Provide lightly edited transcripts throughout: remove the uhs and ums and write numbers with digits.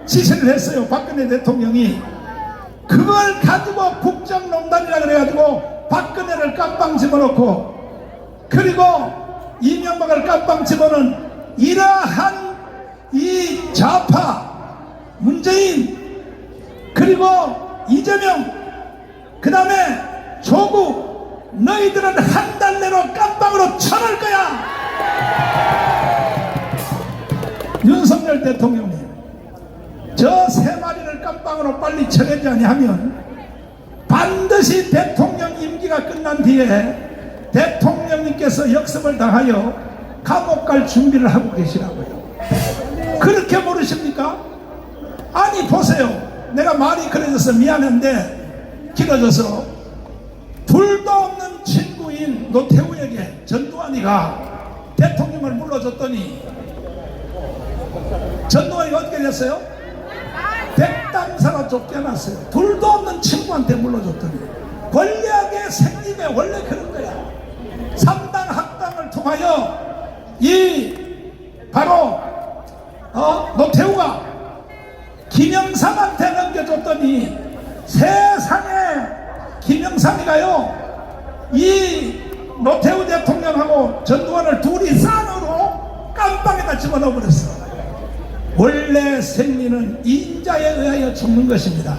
지시를 했어요. 박근혜 대통령이. 그걸 가지고 국정농단이라 그래가지고 박근혜를 깜빵 집어넣고, 그리고 이명박을 깜빵 집어넣은 이러한 이 좌파 문재인, 그리고 이재명, 그 다음에 조국, 너희들은 한 달 내로 깜빵으로 쳐넣을 거야. 윤석열 대통령님, 저 세 마리를 깜빵으로 빨리 쳐내지 아니하면 반드시 대통령 임기가 끝난 뒤에 대통령님께서 역습을 당하여 감옥 갈 준비를 하고 계시라고요. 그렇게 모르십니까? 아니 보세요. 내가 말이 그래져서 미안한데, 길어져서 둘도 없는 친구인 노태우에게 전두환이가 대통령을 물러줬더니 전두환이가 어떻게 됐어요? 백당사로 쫓겨났어요. 둘도 없는 친구한테 물러줬더니. 권력의 생김에 원래 그런 거야. 3당 합당을 통하여 이 바로 노태우가 김영삼한테 넘겨줬더니 세상에 김영삼이가요 이 노태우 대통령하고 전두환을 둘이 쌍으로 깜빵에다 집어넣어 버렸어. 원래 생리는 인자에 의하여 죽는 것입니다.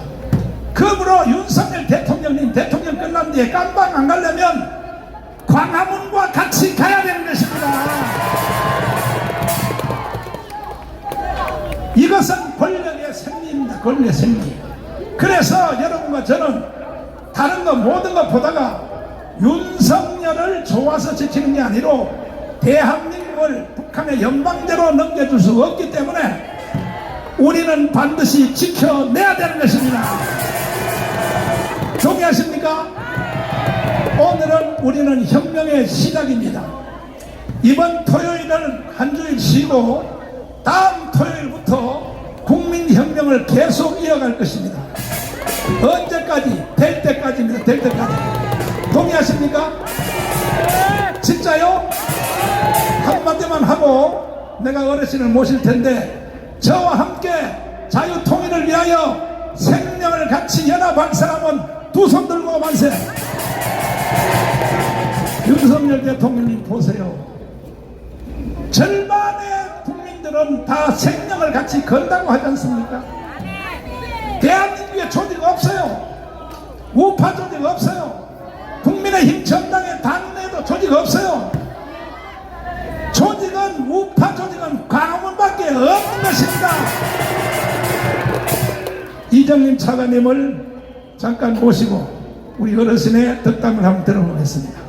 그러므로 윤석열 대통령님 대통령 끝난 뒤에 깜빵 안 가려면 광화문과 같이 가야 되는 것입니다. 이것은 권력의 생리입니다. 권력의 생리. 그래서 여러분과 저는 다른 거 모든 거 보다가 윤석열을 좋아서 지키는 게 아니라 대한민국을 북한의 연방대로 넘겨줄 수 없기 때문에 우리는 반드시 지켜내야 되는 것입니다. 동의하십니까? 오늘은 우리는 혁명의 시작입니다. 이번 토요일은 한 주일 쉬고 다음 토요일부터 국민혁명을 계속 이어갈 것입니다. 언제까지? 될 때까지입니다. 될 때까지. 동의하십니까? 진짜요? 한마디만 하고 내가 어르신을 모실 텐데, 저와 함께 자유통일을 위하여 생명을 같이 연합할 사람은 두 손 들고 만세. 윤석열 대통령님 보세요. 절반의 국민들은 다 생명을 같이 건다고 하지 않습니까? 대한민국에 조직 없어요. 우파 조직 없어요. 국민의힘 전당의 당내도 조직 없어요. 조직은 우파 조직은 광화문밖에 없는 것입니다. 이정림 차관님을 잠깐 모시고 우리 어르신의 덕담을 한번 들어보겠습니다.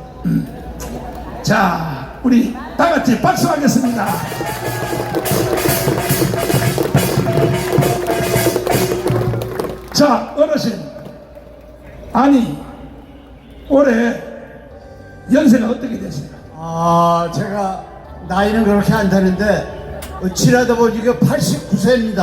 자, 우리 다 같이 박수하겠습니다. 자, 어르신, 아니 올해 연세가 어떻게 되세요? 제가 나이는 그렇게 안 되는데 지나다 보니까 89세입니다.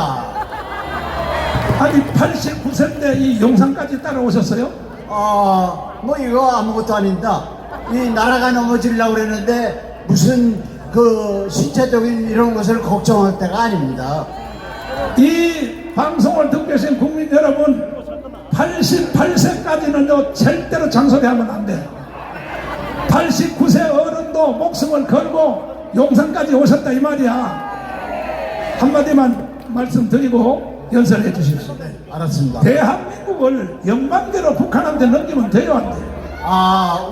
아니 89세인데 이 용산까지 따라오셨어요? 뭐 이거 아무것도 아닙니다. 이 나라가 넘어지려고 그랬는데 무슨 그 신체적인 이런 것을 걱정할 때가 아닙니다. 이 방송을 듣고 계신 국민 여러분, 88세까지는 절대로 장소리하면 안 돼. 89세 어른도 목숨을 걸고 용산까지 오셨다 이 말이야. 한마디만 말씀드리고 연설해 주십시오. 네, 알았습니다. 대한민국을 연방대로 북한한테 넘기면 돼요, 안 돼요?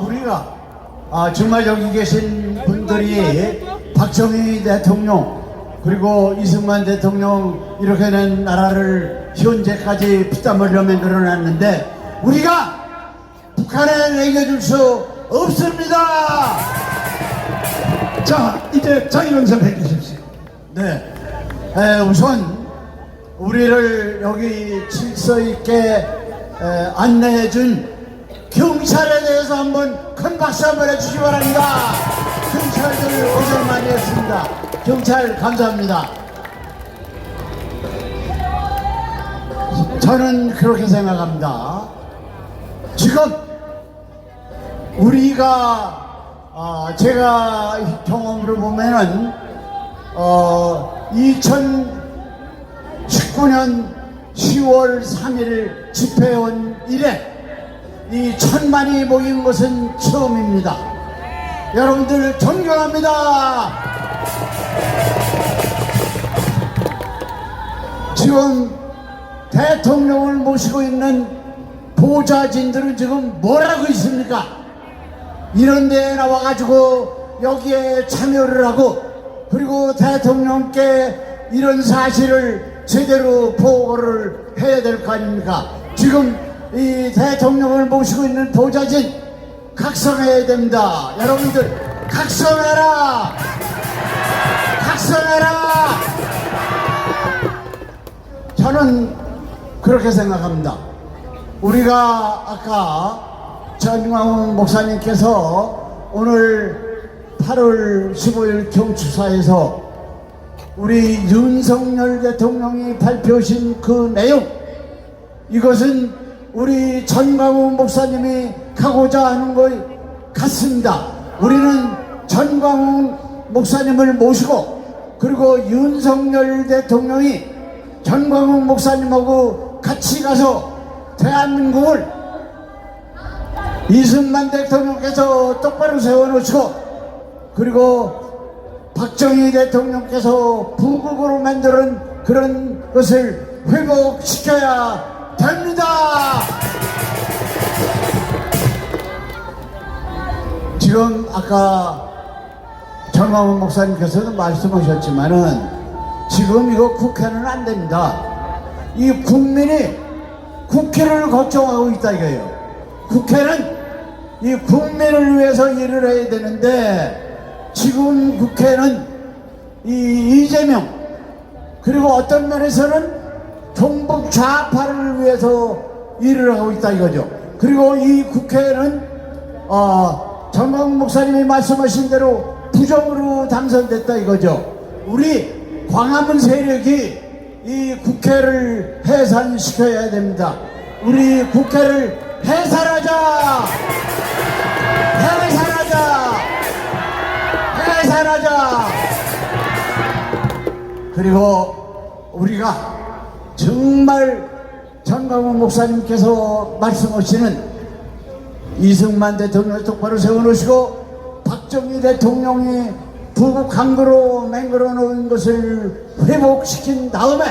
우리가 정말 여기 계신 분들이 박정희 대통령 그리고 이승만 대통령 이렇게 된 나라를 현재까지 피땀 흘려 만들어놨는데 우리가 북한에 내겨줄 수 없습니다. 자, 이제 자유연설 해 주십시오. 네, 우선 우리를 여기 질서 있게 안내해준 경찰에 대해서 한번 큰 박수 한번 해주시기 바랍니다. 경찰들 고생 많이 했습니다. 경찰 감사합니다. 저는 그렇게 생각합니다. 지금 우리가 제가 경험으로 보면은 2019 19년 10월 3일 집회원 이래 이 1000만이 모인 것은 처음입니다. 여러분들 존경합니다. 지금 대통령을 모시고 있는 보좌진들은 지금 뭘 하고 있습니까? 이런 데에 나와가지고 여기에 참여를 하고, 그리고 대통령께 이런 사실을 제대로 보고를 해야 될 거 아닙니까? 지금 이 대통령을 모시고 있는 보좌진 각성해야 됩니다. 여러분들 각성해라! 각성해라! 저는 그렇게 생각합니다. 우리가 아까 전광훈 목사님께서 오늘 8월 15일 경추사에서 우리 윤석열 대통령이 발표하신 그 내용, 이것은 우리 전광훈 목사님이 가고자 하는 것 같습니다. 우리는 전광훈 목사님을 모시고, 그리고 윤석열 대통령이 전광훈 목사님하고 같이 가서 대한민국을 이승만 대통령께서 똑바로 세워놓으시고, 그리고 박정희 대통령께서 부국으로 만드는 그런 것을 회복시켜야 됩니다. 지금 아까 전광훈 목사님께서도 말씀하셨지만은 지금 이거 국회는 안 됩니다. 이 국민이 국회를 걱정하고 있다 이거예요. 국회는 이 국민을 위해서 일을 해야 되는데, 지금 국회는 이 이재명, 그리고 어떤 면에서는 종북 좌파를 위해서 일을 하고 있다 이거죠. 그리고 이 국회는 전광훈 목사님이 말씀하신 대로 부정으로 당선됐다 이거죠. 우리 광화문 세력이 이 국회를 해산시켜야 됩니다. 우리 국회를 해산하자! 해산하자! 해산하자! 그리고 우리가 정말 전광훈 목사님께서 말씀하시는 이승만 대통령을 똑바로 세워놓으시고 박정희 대통령이 부국 강도로 맹글어 놓은 것을 회복시킨 다음에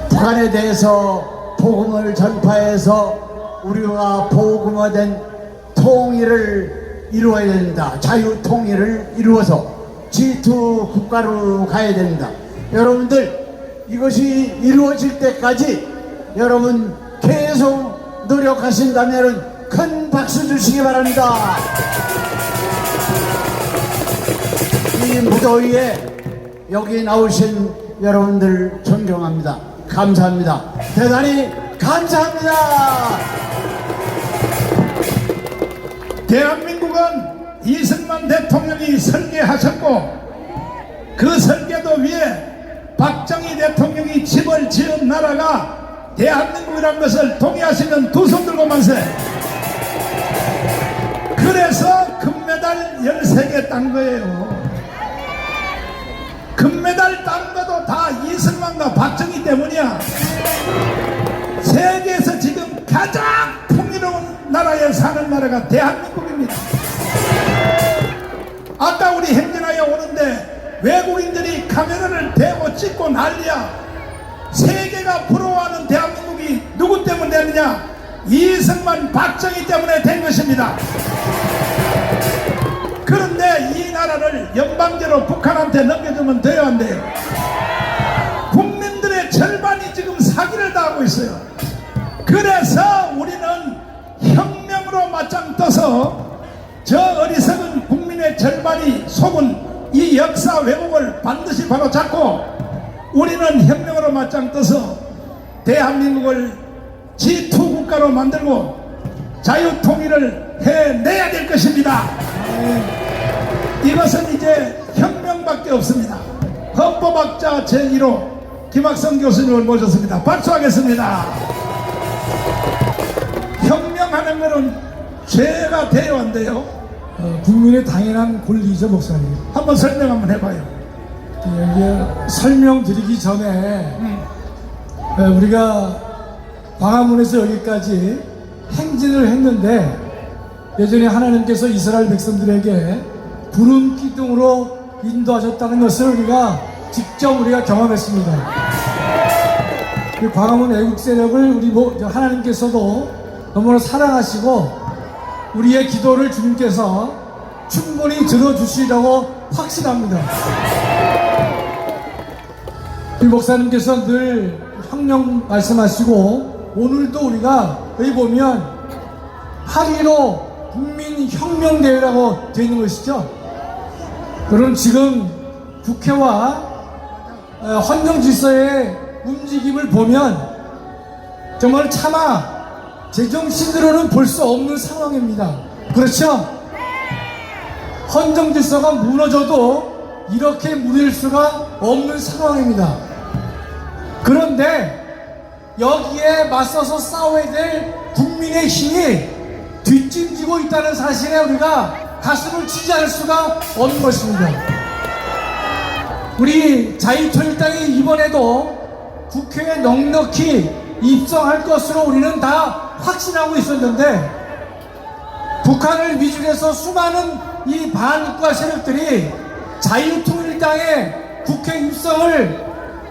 북한에 대해서 복음을 전파해서 우리가 복음화된 통일을 이루어야 된다. 자유 통일을 이루어서 G2 국가로 가야 됩니다. 여러분들 이것이 이루어질 때까지 여러분 계속 노력하신다면 큰 박수 주시기 바랍니다. 이 무더위에 여기 나오신 여러분들 존경합니다. 감사합니다. 대단히 감사합니다. 대한민국은 이승만 대통령이 설계하셨고, 그 설계도 위에 박정희 대통령이 집을 지은 나라가 대한민국이라는 것을 동의하시면 두 손 들고 만세. 그래서 금메달 13개 딴 거예요. 금메달 딴 것도 다 이승만과 박정희 때문이야. 세계에서 지금 가장 풍요로운 나라에 사는 나라가 대한민국입니다. 아까 우리 행진하여 오는데 외국인들이 카메라를 대고 찍고 난리야. 세계가 부러워하는 대한민국이 누구 때문에 되느냐? 이승만 박정희 때문에 된 것입니다. 그런데 이 나라를 연방제로 북한한테 넘겨주면 돼요, 안 돼요? 국민들의 절반이 지금 사기를 당하고 있어요. 그래서 우리는 혁명으로 맞짱 떠서 저 어리석은 국민의 절반이 속은 이 역사 왜곡을 반드시 바로 잡고 우리는 혁명으로 맞짱 떠서 대한민국을 G2 국가로 만들고 자유통일을 해내야 될 것입니다. 이것은 이제 혁명밖에 없습니다. 헌법학자 제1호 김학성 교수님을 모셨습니다. 박수하겠습니다. 혁명하는 것은 죄가 돼요, 안 돼요? 국민의 당연한 권리죠, 목사님. 한번 설명 한번 해봐요. 설명드리기 전에 우리가 광화문에서 여기까지 행진을 했는데 예전에 하나님께서 이스라엘 백성들에게 구름 기둥으로 인도하셨다는 것을 우리가 직접 경험했습니다. 그 광화문 애국 세력을 하나님께서도 너무나 사랑하시고 우리의 기도를 주님께서 충분히 들어주시리라고 확신합니다. 우리 목사님께서 늘 혁명 말씀하시고 오늘도 우리가 여기 보면 8.15 국민혁명대회라고 되어 있는 것이죠. 그럼 지금 국회와 헌정질서의 움직임을 보면 정말 차마 제정신으로는 볼 수 없는 상황입니다. 그렇죠? 헌정질서가 무너져도 이렇게 무너질 수가 없는 상황입니다. 그런데 여기에 맞서서 싸워야 될 국민의 힘이 뒷짐지고 있다는 사실에 우리가 가슴을 치지 않을 수가 없는 것입니다. 우리 자유통일당이 이번에도 국회에 넉넉히 입성할 것으로 우리는 다 확신하고 있었는데 북한을 위주해서 수많은 이 반국가 세력들이 자유통일당의 국회 입성을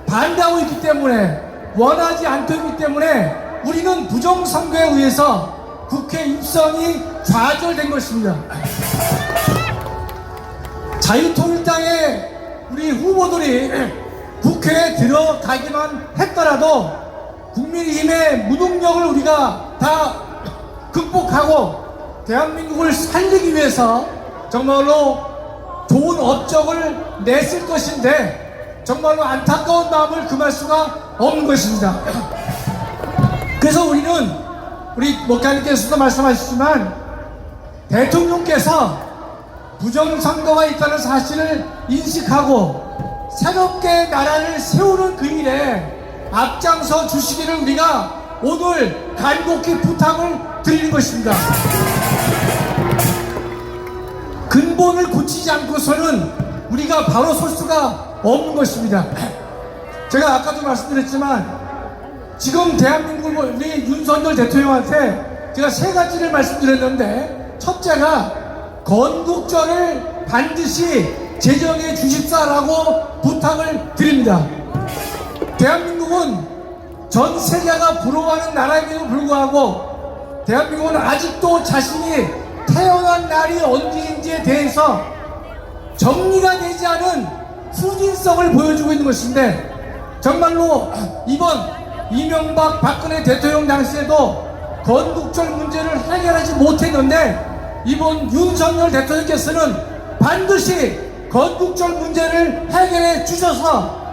반대하고 있기 때문에 원하지 않고 있기 때문에 우리는 부정선거에 의해서 국회 입성이 좌절된 것입니다. 자유통일당의 우리 후보들이 국회에 들어가기만 했더라도 국민의힘의 무능력을 우리가 다 극복하고 대한민국을 살리기 위해서 정말로 좋은 업적을 냈을 것인데 정말로 안타까운 마음을 금할 수가 없는 것입니다. 그래서 우리는 우리 목사님께서도 말씀하셨지만 대통령께서 부정선거가 있다는 사실을 인식하고 새롭게 나라를 세우는 그 일에 앞장서 주시기를 우리가 오늘 간곡히 부탁을 드리는 것입니다. 근본을 고치지 않고서는 우리가 바로 설 수가 없는 것입니다. 제가 아까도 말씀드렸지만 지금 대한민국 우리 윤석열 대통령한테 제가 세 가지를 말씀드렸는데 첫째가 건국절을 반드시 제정해 주십사라고 부탁을 드립니다. 대한민국은 전 세계가 부러워하는 나라임에도 불구하고 대한민국은 아직도 자신이 태어난 날이 언제인지에 대해서 정리가 되지 않은 후진성을 보여주고 있는 것인데 정말로 이번 이명박 박근혜 대통령 당시에도 건국절 문제를 해결하지 못했는데 이번 윤석열 대통령께서는 반드시 건국절 문제를 해결해 주셔서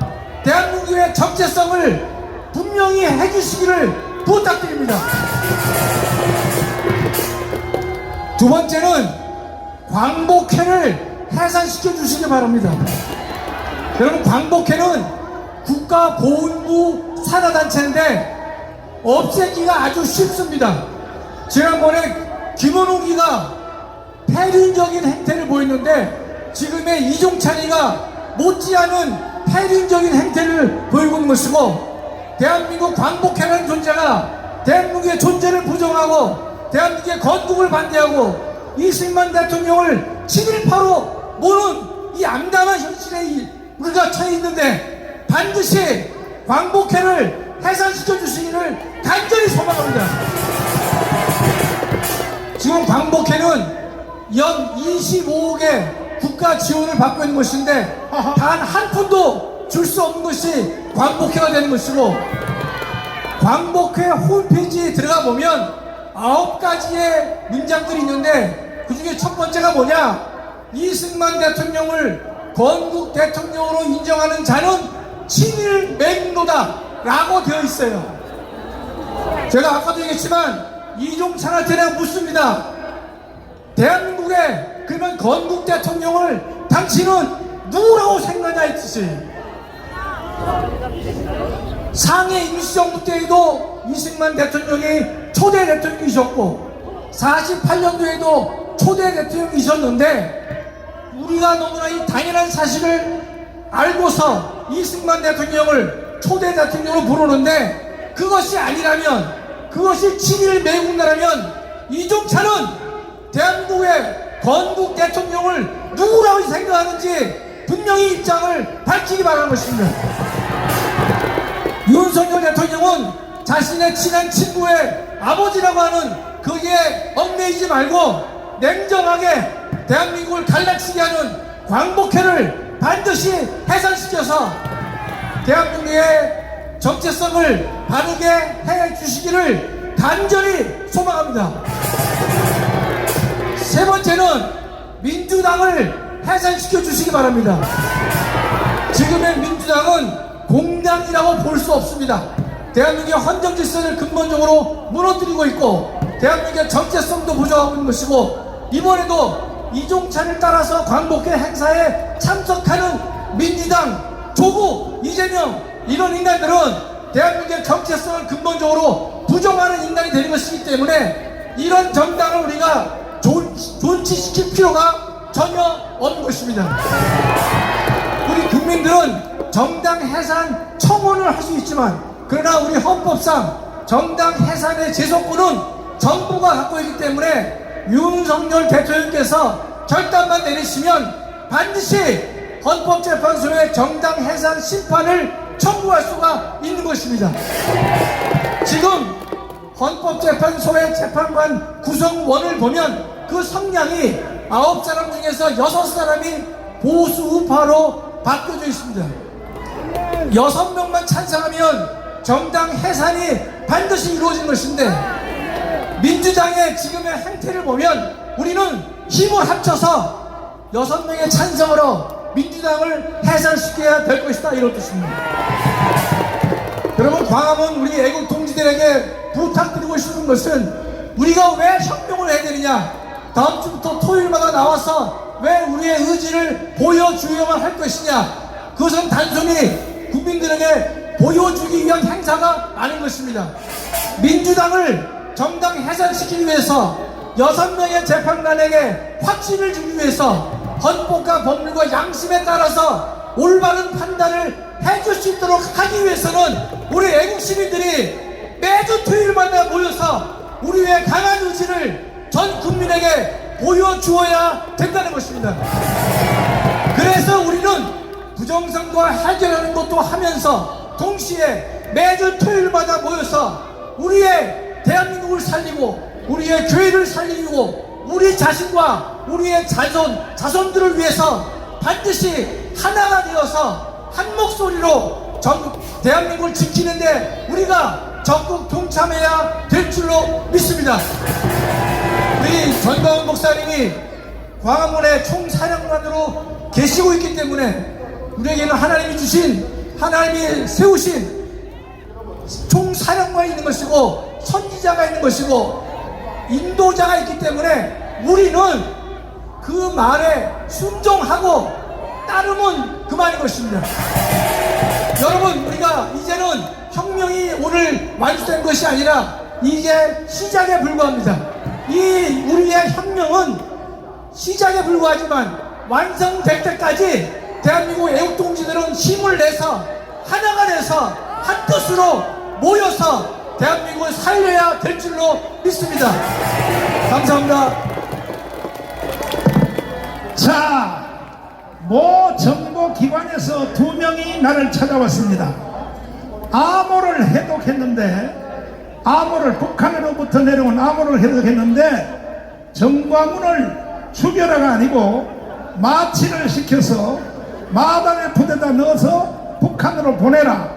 대한민국의 정체성을 분명히 해주시기를 부탁드립니다. 두 번째는 광복회를 해산시켜 주시기 바랍니다. 여러분, 광복회는 국가보훈부 산하단체인데 없애기가 아주 쉽습니다. 지난번에 김원웅기가 폐륜적인 행태를 보였는데 지금의 이종찬이가 못지않은 폐륜적인 행태를 보이고 있는 것이고 대한민국 광복회라는 존재가 대한민국의 존재를 부정하고 대한민국의 건국을 반대하고 이승만 대통령을 친일파로 모는 이 암담한 현실에 우리가 처해 있는데 반드시 광복회를 해산시켜 주시기를 간절히 소망합니다. 지금 광복회는 연 25억의 국가 지원을 받고 있는 것인데 단 한 푼도 줄 수 없는 것이 광복회가 되는 것이고 광복회 홈페이지에 들어가 보면 9가지의 문장들이 있는데 그 중에 첫 번째가 뭐냐? 이승만 대통령을 건국 대통령으로 인정하는 자는 친일 맹로다 라고 되어 있어요. 제가 아까도 얘기했지만 이종찬한테 내가 묻습니다. 대한민국의 그러면 건국 대통령을 당신은 누구라고 생각하냐 했듯이 상해 임시정부 때에도 이승만 대통령이 초대 대통령이셨고 48년도에도 초대 대통령이셨는데 우리가 너무나 이 당연한 사실을 알고서 이승만 대통령을 초대 대통령으로 부르는데 그것이 아니라면, 그것이 친일 매국노라면 이종찬은 대한민국의 건국 대통령을 누구라고 생각하는지 분명히 입장을 밝히기 바라는 것입니다. 윤석열 대통령은 자신의 친한 친구의 아버지라고 하는 거기에 얽매이지 말고 냉정하게 대한민국을 갈라치게 하는 광복회를 반드시 해산시켜서 대한민국의 정체성을 바르게 해 주시기를 간절히 소망합니다. 세 번째는 민주당을 해산시켜 주시기 바랍니다. 지금의 민주당은 공당이라고 볼 수 없습니다. 대한민국의 헌정 질서를 근본적으로 무너뜨리고 있고 대한민국의 정체성도 부정하고 있는 것이고, 이번에도 이종찬을 따라서 광복회 행사에 참석하는 민주당, 조국, 이재명 이런 인간들은 대한민국의 정체성을 근본적으로 부정하는 인간이 되는 것이기 때문에 이런 정당을 우리가 존치시킬 필요가 전혀 없는 것입니다. 우리 국민들은 정당 해산 청원을 할 수 있지만, 그러나 우리 헌법상 정당 해산의 제소권은 정부가 갖고 있기 때문에 윤석열 대통령께서 결단만 내리시면 반드시 헌법재판소에 정당 해산 심판을 청구할 수가 있는 것입니다. 지금 헌법재판소의 재판관 구성원을 보면 그 성량이 9사람 중에서 6사람이 보수 우파로 바뀌어져 있습니다. 6명만 찬성하면 정당 해산이 반드시 이루어진 것인데, 민주당의 지금의 행태를 보면 우리는 힘을 합쳐서 6명의 찬성으로 민주당을 해산시켜야 될 것이다, 이런 뜻입니다. 여러분, 광화문 우리 애국 동지들에게 부탁드리고 싶은 것은, 우리가 왜 혁명을 해야 되느냐, 다음 주부터 토요일마다 나와서 왜 우리의 의지를 보여주어야만 할 것이냐, 그것은 단순히 국민들에게 보여주기 위한 행사가 아닌 것입니다. 민주당을 정당 해산시키기 위해서 6명의 재판관에게 확신을 주기 위해서 헌법과 법률과 양심에 따라서 올바른 판단을 해줄 수 있도록 하기 위해서는 우리 애국 시민들이 매주 토요일마다 모여서 우리의 강한 의지를 전 국민에게 보여주어야 된다는 것입니다. 그래서 우리는 부정선거 해결하는 것도 하면서 동시에 매주 토요일마다 모여서 우리의 대한민국을 살리고 우리의 교회를 살리고 우리 자신과 우리의 자손들을 위해서 반드시 하나가 되어서 한 목소리로 대한민국을 지키는데 우리가 적극 동참해야 될 줄로 믿습니다. 우리 전광훈 목사님이 광화문의 총사령관으로 계시고 있기 때문에 우리에게는 하나님이 세우신 총사령관이 있는 것이고 선지자가 있는 것이고 인도자가 있기 때문에 우리는 그 말에 순종하고 따르면 그만인 것입니다. 여러분, 우리가 이제는 혁명이 오늘 완수된 것이 아니라 이제 시작에 불과합니다. 이 우리의 혁명은 시작에 불과하지만 완성될 때까지 대한민국 애국동지들은 힘을 내서 하나가 돼서 한 뜻으로 모여서 대한민국을 살려야 될 줄로 믿습니다. 감사합니다. 자, 모 정보기관에서 2명이 나를 찾아왔습니다. 암호를 해독했는데, 북한으로부터 내려온 암호를 해독했는데 정광훈을 죽여라가 아니고 마취를 시켜서 마당에 부대다 넣어서 북한으로 보내라,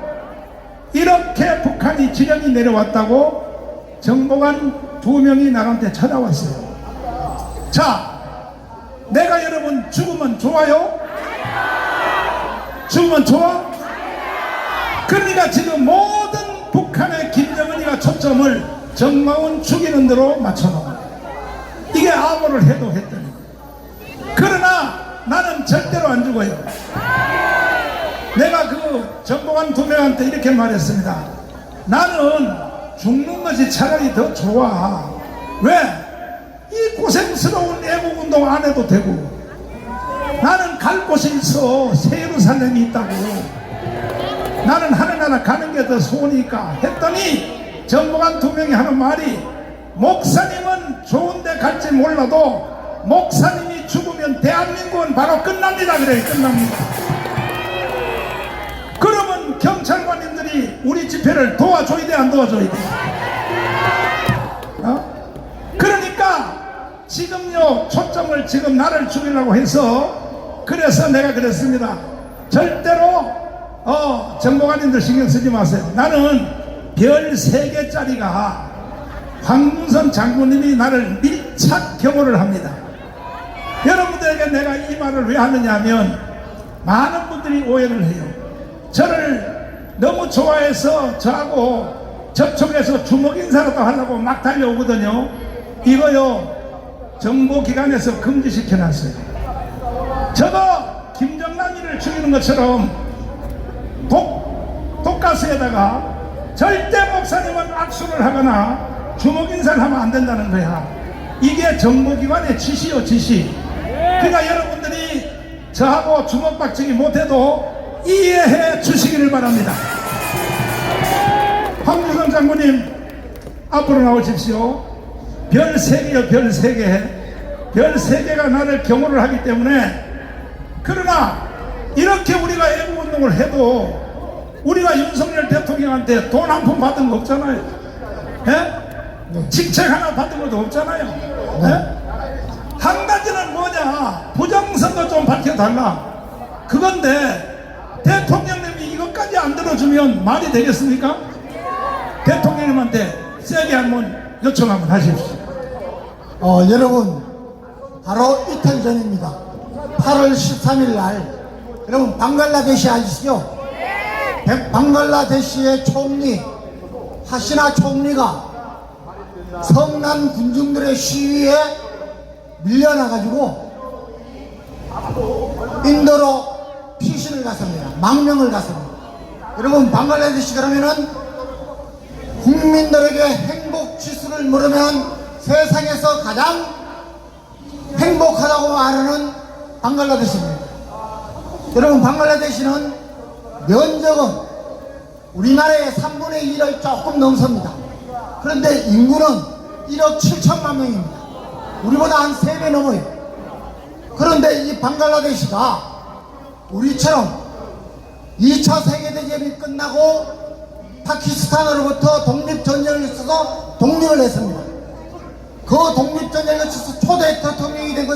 이렇게 북한이 지령이 내려왔다고 정보관 2명이 나한테 찾아왔어요. 자, 내가 여러분 죽으면 좋아요? 죽으면 좋아? 그러니까 지금 모든 북한의 김정은이가 초점을 정광훈 죽이는 대로 맞춰놓은, 이게 암호를 해도 했더니. 그러나 나는 절대로 안 죽어요. 내가 그 정보관 2명한테 이렇게 말했습니다. 나는 죽는 것이 차라리 더 좋아. 왜? 이 고생스러운 애국운동 안 해도 되고, 나는 갈 곳이 있어. 새 예루살렘이 있다고. 나는 하늘나라 가는 게 더 소원이니까 했더니 정보관 2명이 하는 말이 목사님은 좋은데 갈지 몰라도 목사님이 죽으면 대한민국은 바로 끝납니다. 그래, 끝납니다. 그러면 경찰관님들이 우리 집회를 도와줘야 돼, 안 도와줘야 돼? 그러니까 지금요 초점을 지금 나를 죽이려고 해서 그래서 내가 그랬습니다. 절대로 정보관님들 신경 쓰지 마세요. 나는 별 3개짜리가 황문선 장군님이 나를 밀착 경호를 합니다. 여러분들에게 내가 이 말을 왜 하느냐 하면 많은 분들이 오해를 해요. 저를 너무 좋아해서 저하고 접촉해서 주먹 인사라도 하려고 막 달려오거든요. 이거요 정보기관에서 금지시켜놨어요. 저거 김정남이를 죽이는 것처럼 독가스에다가 절대 목사님은 악수를 하거나 주먹 인사를 하면 안 된다는 거야. 이게 정보기관의 지시요, 지시. 그러니까 여러분들이 저하고 주먹박치기 못해도 이해해 주시기를 바랍니다. 황무성 장군님 앞으로 나오십시오. 별 3개요, 별 3개. 별 3개가 나를 경호를 하기 때문에. 그러나 이렇게 우리가 애국운동을 해도 우리가 윤석열 대통령한테 돈 한 푼 받은 거 없잖아요. 예? 직책 하나 받은 것도 없잖아요. 예? 한 가지는 뭐냐, 부정선거 좀 밝혀달라. 그건데 대통령님이 이것까지 안 들어주면 말이 되겠습니까? 대통령님한테 세게 한번 요청 한번 하십시오. 여러분, 바로 이틀 전입니다. 8월 13일 날, 여러분 방글라데시 아시죠? 방글라데시의 총리 하시나 총리가 성난 군중들의 시위에 밀려나가지고 인도로 피신을 갔습니다. 망명을 갔습니다. 여러분, 방글라데시 그러면은 국민들에게 행복 지수를 물으면 세상에서 가장 행복하다고 말하는 방글라데시입니다. 여러분, 방글라데시는 면적은 우리나라의 3분의 1을 조금 넘습니다. 그런데 인구는 1억 7천만 명입니다. 우리보다 한 3배 넘어요. 그런데 이 방글라데시가 우리처럼 2차 세계대전이 끝나고 파키스탄으로부터 독립전쟁을 있어서 독립을 했습니다. 그 독립전쟁에 있어서 초대 대통령이 된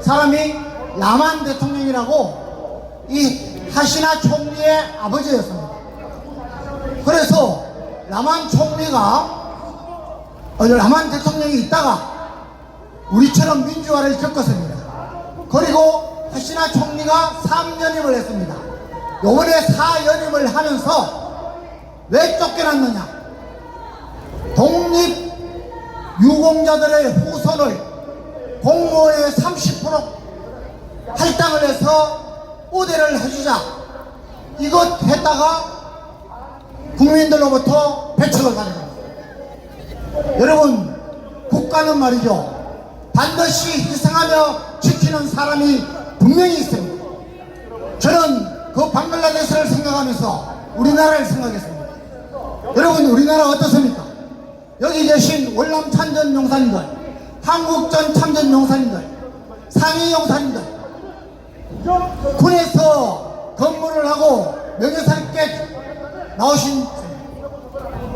사람이 라만 대통령이라고 이 하시나 총리의 아버지였습니다. 그래서 라만 대통령이 있다가 우리처럼 민주화를 겪었습니다. 그리고 하시나 총리가 3연임을 했습니다. 요번에 4연임을 하면서 왜 쫓겨났느냐, 독립 유공자들의 후손을 공무원의 30% 할당을 해서 우대를 해주자, 이것 했다가 국민들로부터 배척을 받는 겁니다. 여러분, 국가는 말이죠, 반드시 희생하며 지키는 사람이 분명히 있습니다. 저는 그 방글라데시를 생각하면서 우리나라를 생각했습니다. 여러분, 우리나라 어떻습니까? 여기 계신 월남 참전 용사님들, 한국전 참전 용사님들, 상위 용사님들, 군에서 근무를 하고 명예살게 나오신,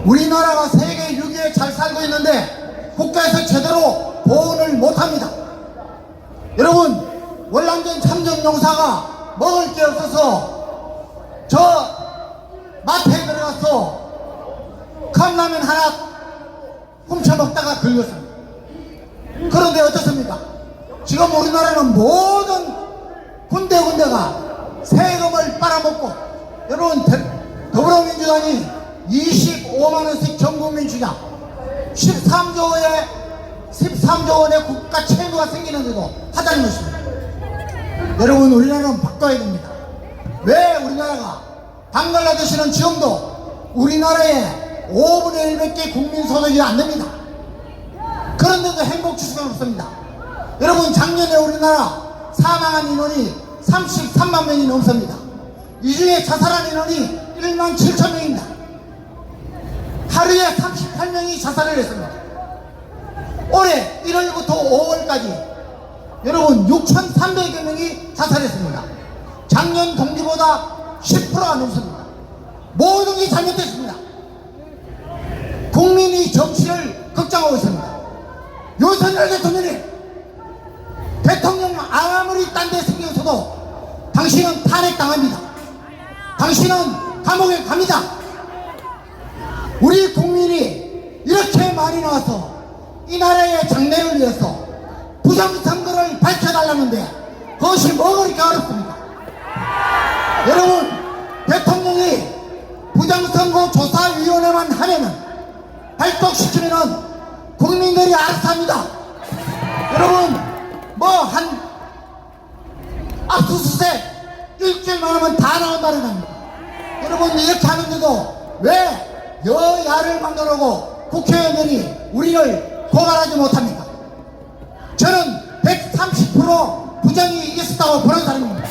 우리나라가 세계 6위에 잘 살고 있는데 국가에서 제대로 보호를 못합니다. 여러분, 월남전 참전용사가 먹을 게 없어서 저 마트에 들어가서 컵라면 하나 훔쳐먹다가 걸렸습니다. 그런데 어떻습니까? 지금 우리나라는 모든 군데군데가 세금을 빨아먹고, 여러분, 더불어민주당이 25만원씩 전국민 주자 13조 원의 국가 채무가 생기는데도 하자는 것입니다. 여러분, 우리나라는 바꿔야 됩니다. 왜 우리나라가, 방글라데시는 지금도 우리나라의 5분의 1밖에 국민 소득이 안 됩니다. 그런데도 행복 지수가 없습니다. 여러분, 작년에 우리나라 사망한 인원이 33만 명이 넘습니다. 이 중에 자살한 인원이 1만 7천 명입니다. 하루에 38명이 자살을 했습니다. 올해 1월부터 5월까지 여러분 6,300여 명이 자살했습니다. 작년 동기보다 10%가 넘습니다. 모든 게 잘못됐습니다. 국민이 정치를 걱정하고 있습니다. 윤석열 대통령이 대통령 아무리 딴 데 생겨서도 당신은 탄핵당합니다. 당신은 감옥에 갑니다. 우리 국민이 이렇게 많이 나와서 이 나라의 장래를 위해서 부정선거를 밝혀달라는데 그것이 뭐가 그렇게 어렵습니까? 여러분, 대통령이 부정선거 조사위원회만 하면은 발족시키면은 국민들이 알아서 합니다. 여러분, 뭐 한 압수수색 일주일만 하면 다 나온다는 겁니다. 여러분, 이렇게 하는데도 왜 여야를 막론하고 국회의원들이 우리를 고발하지 못합니까? 저는 130% 부정이 있었다고 보는 사람입니다.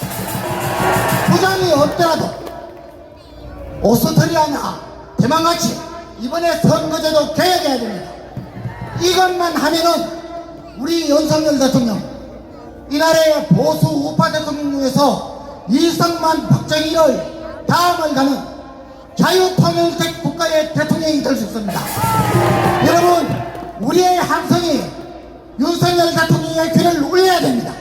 부정이 없더라도 오스트리아나 대만같이 이번에 선거제도 개혁해야 됩니다. 이것만 하면은 우리 윤석열 대통령, 이 나라의 보수 우파 대통령 중에서 이승만, 박정희를 다음을 가는 자유통일적 국가의 대통령이 될 수 있습니다. 여러분, 우리의 함성이 윤석열 대통령의 귀를 울려야 됩니다.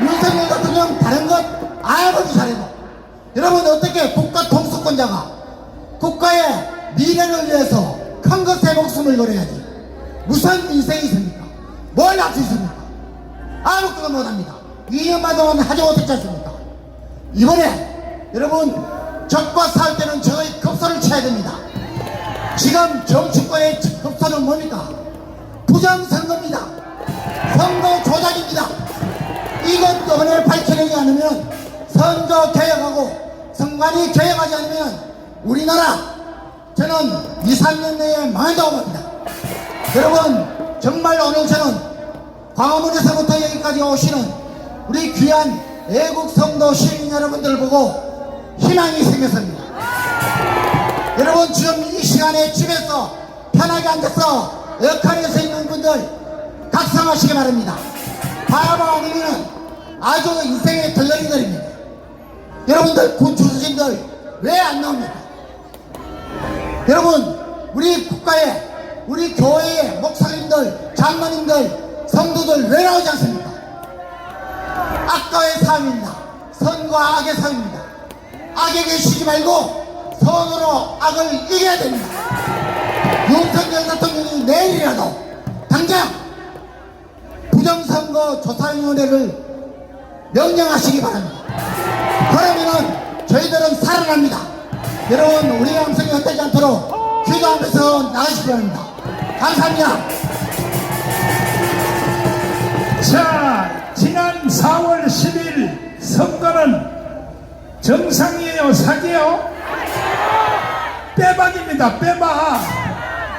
윤석열 대통령 다른 것 아무리 잘해도 여러분, 어떻게 국가 통수권자가 국가의 미래를 위해서 큰 것에 목숨을 걸어야지 무슨 인생이 있습니까? 뭘 할 수 있습니까? 아무것도 못합니다. 2년만 동안 하지 못했지 않습니까? 이번에 여러분, 적과 싸울 때는 저의 급소를 쳐야 됩니다. 지금 정치권의 급소는 뭡니까? 부정선거입니다. 선거 조작입니다. 이것 오늘 밝혀내지 않으면, 선거 개혁하고 선관위 개혁하지 않으면 우리나라, 저는 2, 3년 내에 망한다고 봅니다. 여러분, 정말 오늘 저는 광화문에서부터 여기까지 오시는 우리 귀한 애국 성도 시민 여러분들 보고 희망이 생겼습니다. 여러분, 지금 이 시간에 집에서 편하게 앉아서 에어컨에서 있는 분들 각성하시기 바랍니다. 바보 아니면 아주 인생의 덜렁이들입니다. 여러분들 군추수진들 왜 안 나옵니까? 여러분, 우리 국가에, 우리 교회의 목사님들, 장로님들, 성도들 왜 나오지 않습니까? 악과의 삶입니다. 선과 악의 삶입니다. 악에게 쉬지 말고 선으로 악을 이겨야 됩니다. 윤석열 대통령이 내일이라도 당장 부정선거 조사위원회를 명령하시기 바랍니다. 그러면은 저희들은 살아납니다. 여러분, 우리 함성이 헛되지 않도록 기도하면서 나가시기 바랍니다. 감사합니다. 자, 지난 4월 10일 선거는 정상이에요, 사기요? 빼박입니다, 빼박.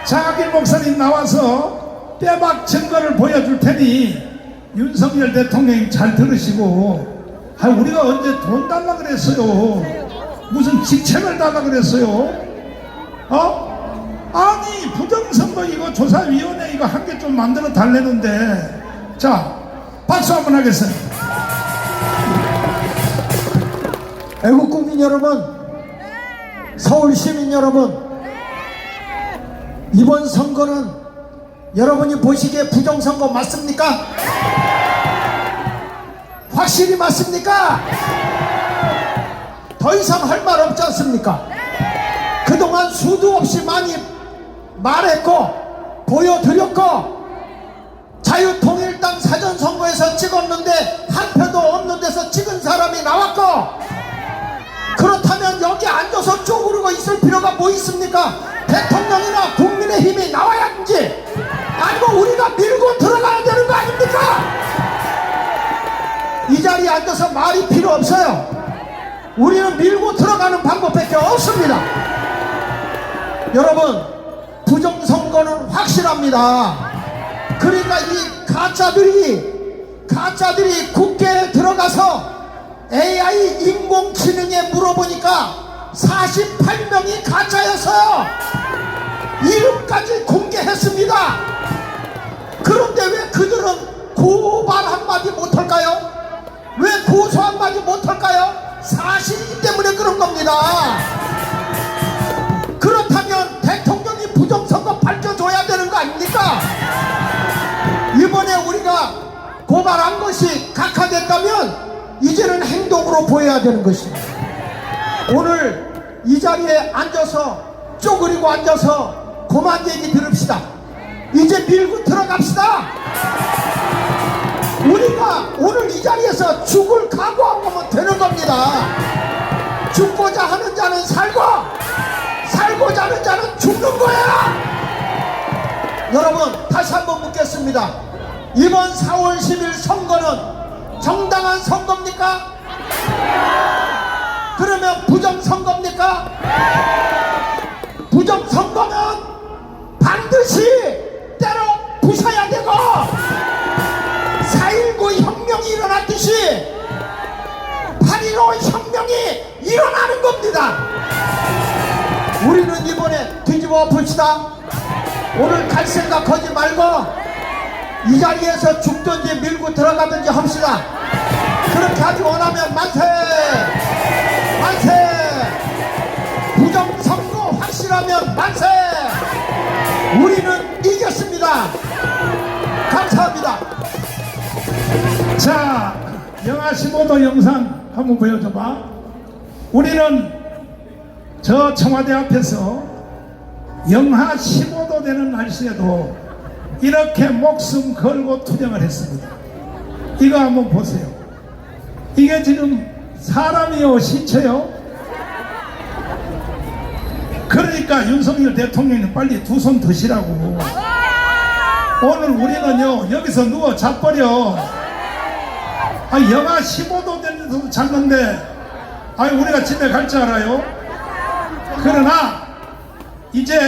장학일 목사님 나와서 빼박 증거를 보여줄 테니 윤석열 대통령이 잘 들으시고, 우리가 언제 돈 달라 그랬어요? 무슨 직책을 달라 그랬어요? 아니, 부정선거 이거 조사위원회 이거 한 개 좀 만들어 달래는데. 자, 박수 한번 하겠습니다. 애국국민 여러분, 서울 시민 여러분, 이번 선거는 여러분이 보시기에 부정선거 맞습니까? 확실히 맞습니까? 더 이상 할 말 없지 않습니까? 그동안 수도 없이 많이 말했고 보여드렸고, 자유통일당 사전선거에서 찍었는데 한 표도 없는 데서 찍은 사람이 나왔고, 그렇다면 여기 앉아서 쪼그리고 있을 필요가 뭐 있습니까? 대통령이나 국민의힘이 나와야지, 아니고 우리가 밀고 들어가야 되는 거 아닙니까? 이 자리에 앉아서 말이 필요 없어요. 우리는 밀고 들어가는 방법밖에 없습니다. 여러분, 부정선거는 확실합니다. 그러니까 이 가짜들이 국회에 들어가서 AI 인공지능에 물어보니까 48명이 가짜였어요. 이름까지 공개했습니다. 그런데 왜 그들은 고발 한마디 못할까요? 왜 고소 한마디 못할까요? 사실이기 때문에 그런 겁니다. 그렇다면 대통령이 부정선거 밝혀줘야 되는 거 아닙니까? 이번에 우리가 고발한 것이 각하됐다면 이제는 행동으로 보여야 되는 것입니다. 오늘 이 자리에 앉아서 쪼그리고 앉아서 그만 얘기 들읍시다. 이제 밀고 들어갑시다. 우리가 오늘 이 자리에서 죽을 각오한 거면 되는 겁니다. 죽고자 하는 자는 살고 살고자 하는 자는 죽는 거야. 여러분 다시 한번 묻겠습니다. 이번 4월 10일 선거는 정당한 선거입니까? 그러면 부정선거입니까? 부정선거면 반드시 때려 부숴야 되고 4.19 혁명이 일어났듯이 8.15 혁명이 일어나는 겁니다. 우리는 이번에 뒤집어 봅시다. 오늘 갈 생각 하지 말고 이 자리에서 죽든지 밀고 들어가든지 합시다. 그렇게 하지 원하면 만세! 만세! 부정선거 확실하면 만세! 우리는 이겼습니다. 감사합니다. 자, 영하 15도 영상 한번 보여줘봐. 우리는 저 청와대 앞에서 영하 15도 되는 날씨에도 이렇게 목숨 걸고 투쟁을 했습니다. 이거 한번 보세요. 이게 지금 사람이요 시체요? 그러니까 윤석열 대통령이 빨리 두 손 드시라고. 오늘 우리는요 여기서 누워 자버려. 영하 15도 되는데도 잤는데 우리가 집에 갈 줄 알아요? 그러나 이제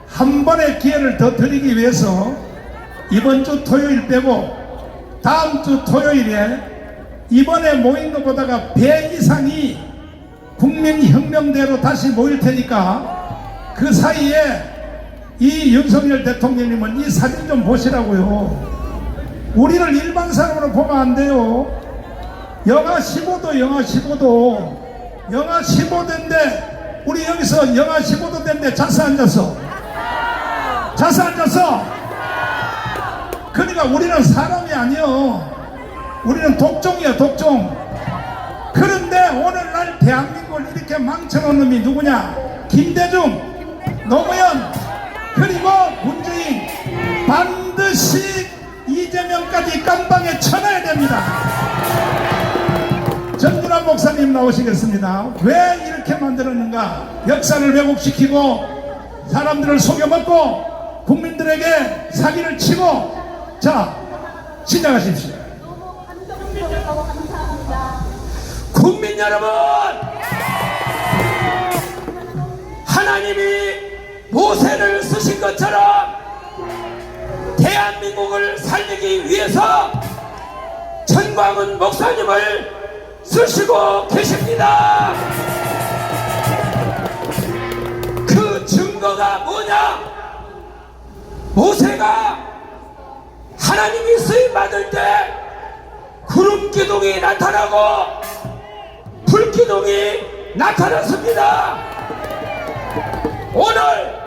한 번의 기회를 더 드리기 위해서 이번 주 토요일 빼고 다음 주 토요일에 이번에 모인 것보다가 배 이상이 국민혁명대로 다시 모일 테니까 그 사이에 이 윤석열 대통령님은 이 사진 좀 보시라고요. 우리를 일반 사람으로 보면 안 돼요. 영하 15도 영하 15도 영하 15도인데 우리 여기서 영하 15도 된데 자서 앉았어. 자서 앉았어. 그러니까 우리는 사람이 아니요. 우리는 독종이야 독종. 그런데 오늘날 대한민국을 이렇게 망쳐놓은 놈이 누구냐? 김대중, 노무현, 그리고 문재인. 반드시 이재명까지 깜방에 쳐놔야 됩니다. 전준환 목사님 나오시겠습니다. 왜 이렇게 만들었는가? 역사를 왜곡시키고 사람들을 속여먹고 국민들에게 사기를 치고. 자, 시작하십시오. 국민 여러분, 하나님이 모세를 쓰신 것처럼 대한민국을 살리기 위해서 전광훈 목사님을 쓰시고 계십니다. 그 증거가 뭐냐? 모세가 하나님이 쓰임받을 때 구름기둥이 나타나고 불기둥이 나타났습니다. 오늘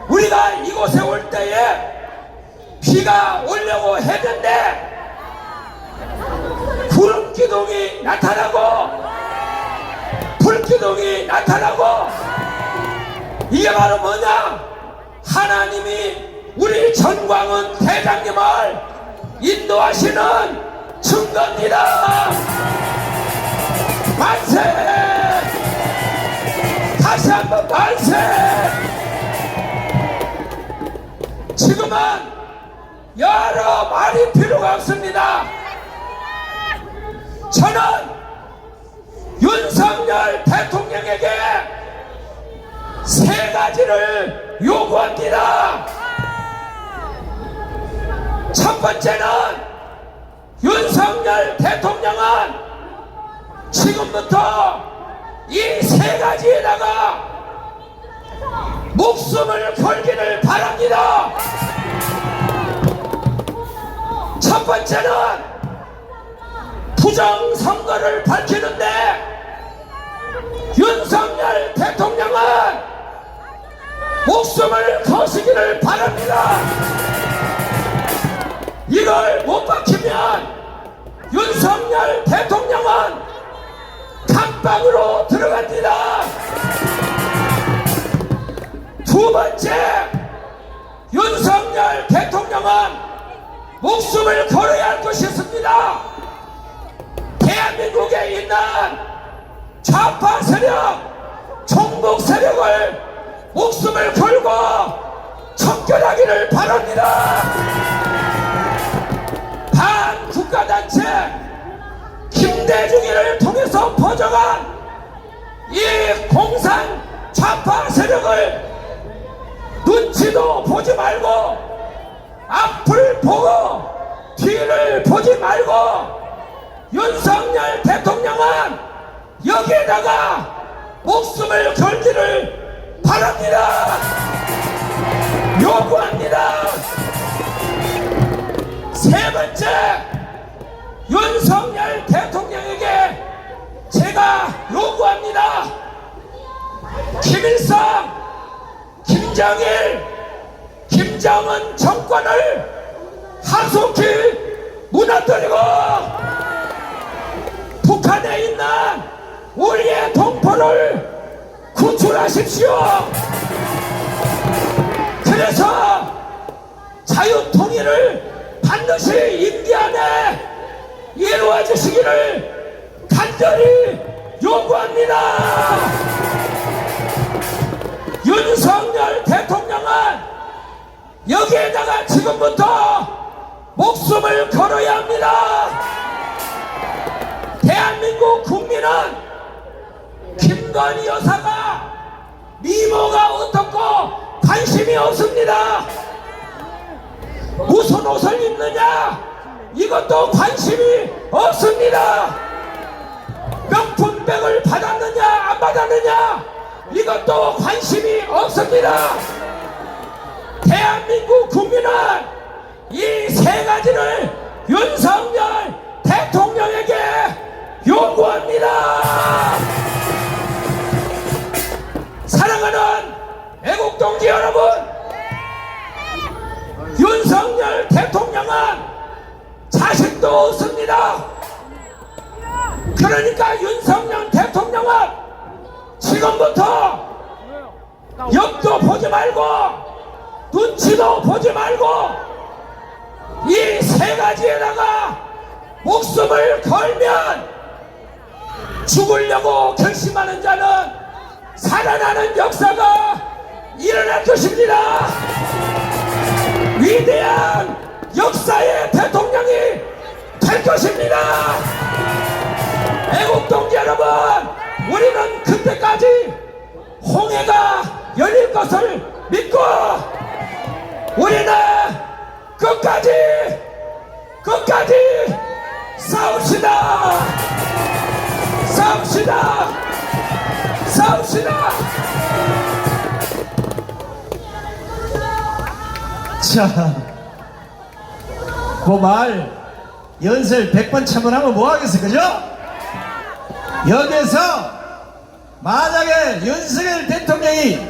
우리가 이곳에 올 때에 비가 오려고 했는데 구름기둥이 나타나고 불기둥이 나타나고, 이게 바로 뭐냐? 하나님이 우리 전광훈 대장님을 인도하시는 증거입니다. 만세! 다시 한번 만세! 지금은 여러 말이 필요가 없습니다. 저는 윤석열 대통령에게 세 가지를 요구합니다. 첫 번째는 윤석열 대통령은 지금부터 이 세 가지에다가 목숨을 걸기를 바랍니다. 첫 번째는 부정선거를 밝히는데 윤석열 대통령은 목숨을 거시기를 바랍니다. 이걸 못 밝히면 윤석열 대통령은 감방으로 들어갑니다. 두 번째, 윤석열 대통령은 목숨을 걸어야 할 것이 있습니다. 대한민국에 있는 좌파 세력, 종북 세력을 목숨을 걸고 척결하기를 바랍니다. 반국가단체 김대중이를 통해서 퍼져간 이 공산 좌파 세력을 눈치도 보지 말고 앞을 보고 뒤를 보지 말고 윤석열 대통령은 여기에다가 목숨을 걸기를 바랍니다. 요구합니다. 세 번째, 윤석열 대통령에게 제가 요구합니다. 김일성, 김정일, 김정은 정권을 하속히 무너뜨리고 북한에 있는 우리의 동포를 구출하십시오. 그래서 자유통일을 반드시 임기 안에 이루어 주시기를 간절히 요구합니다. 윤석열 대통령은 여기에다가 지금부터 목숨을 걸어야 합니다. 대한민국 국민은 김건희 여사가 미모가 어떻고 관심이 없습니다. 무슨 옷을 입느냐 이것도 관심이 없습니다. 명품백을 받았느냐 안 받았느냐 이것도 관심이 없습니다. 대한민국 국민은 이 세 가지를 윤석열 대통령에게 요구합니다. 사랑하는 애국동지 여러분, 윤석열 대통령은 자식도 없습니다. 그러니까 윤석열 대통령은 지금부터 옆도 보지 말고 눈치도 보지 말고 이 세 가지에다가 목숨을 걸면 죽으려고 결심하는 자는 살아나는 역사가 일어날 것입니다. 위대한 역사의 대통령이 될 것입니다. 애국동지 여러분, 우리는 그때까지 홍해가 열릴 것을 믿고 우리는 끝까지 싸웁시다. 자, 그 말 연설 100번 참여하면 뭐하겠어, 그죠? 여기에서 만약에 윤석열 대통령이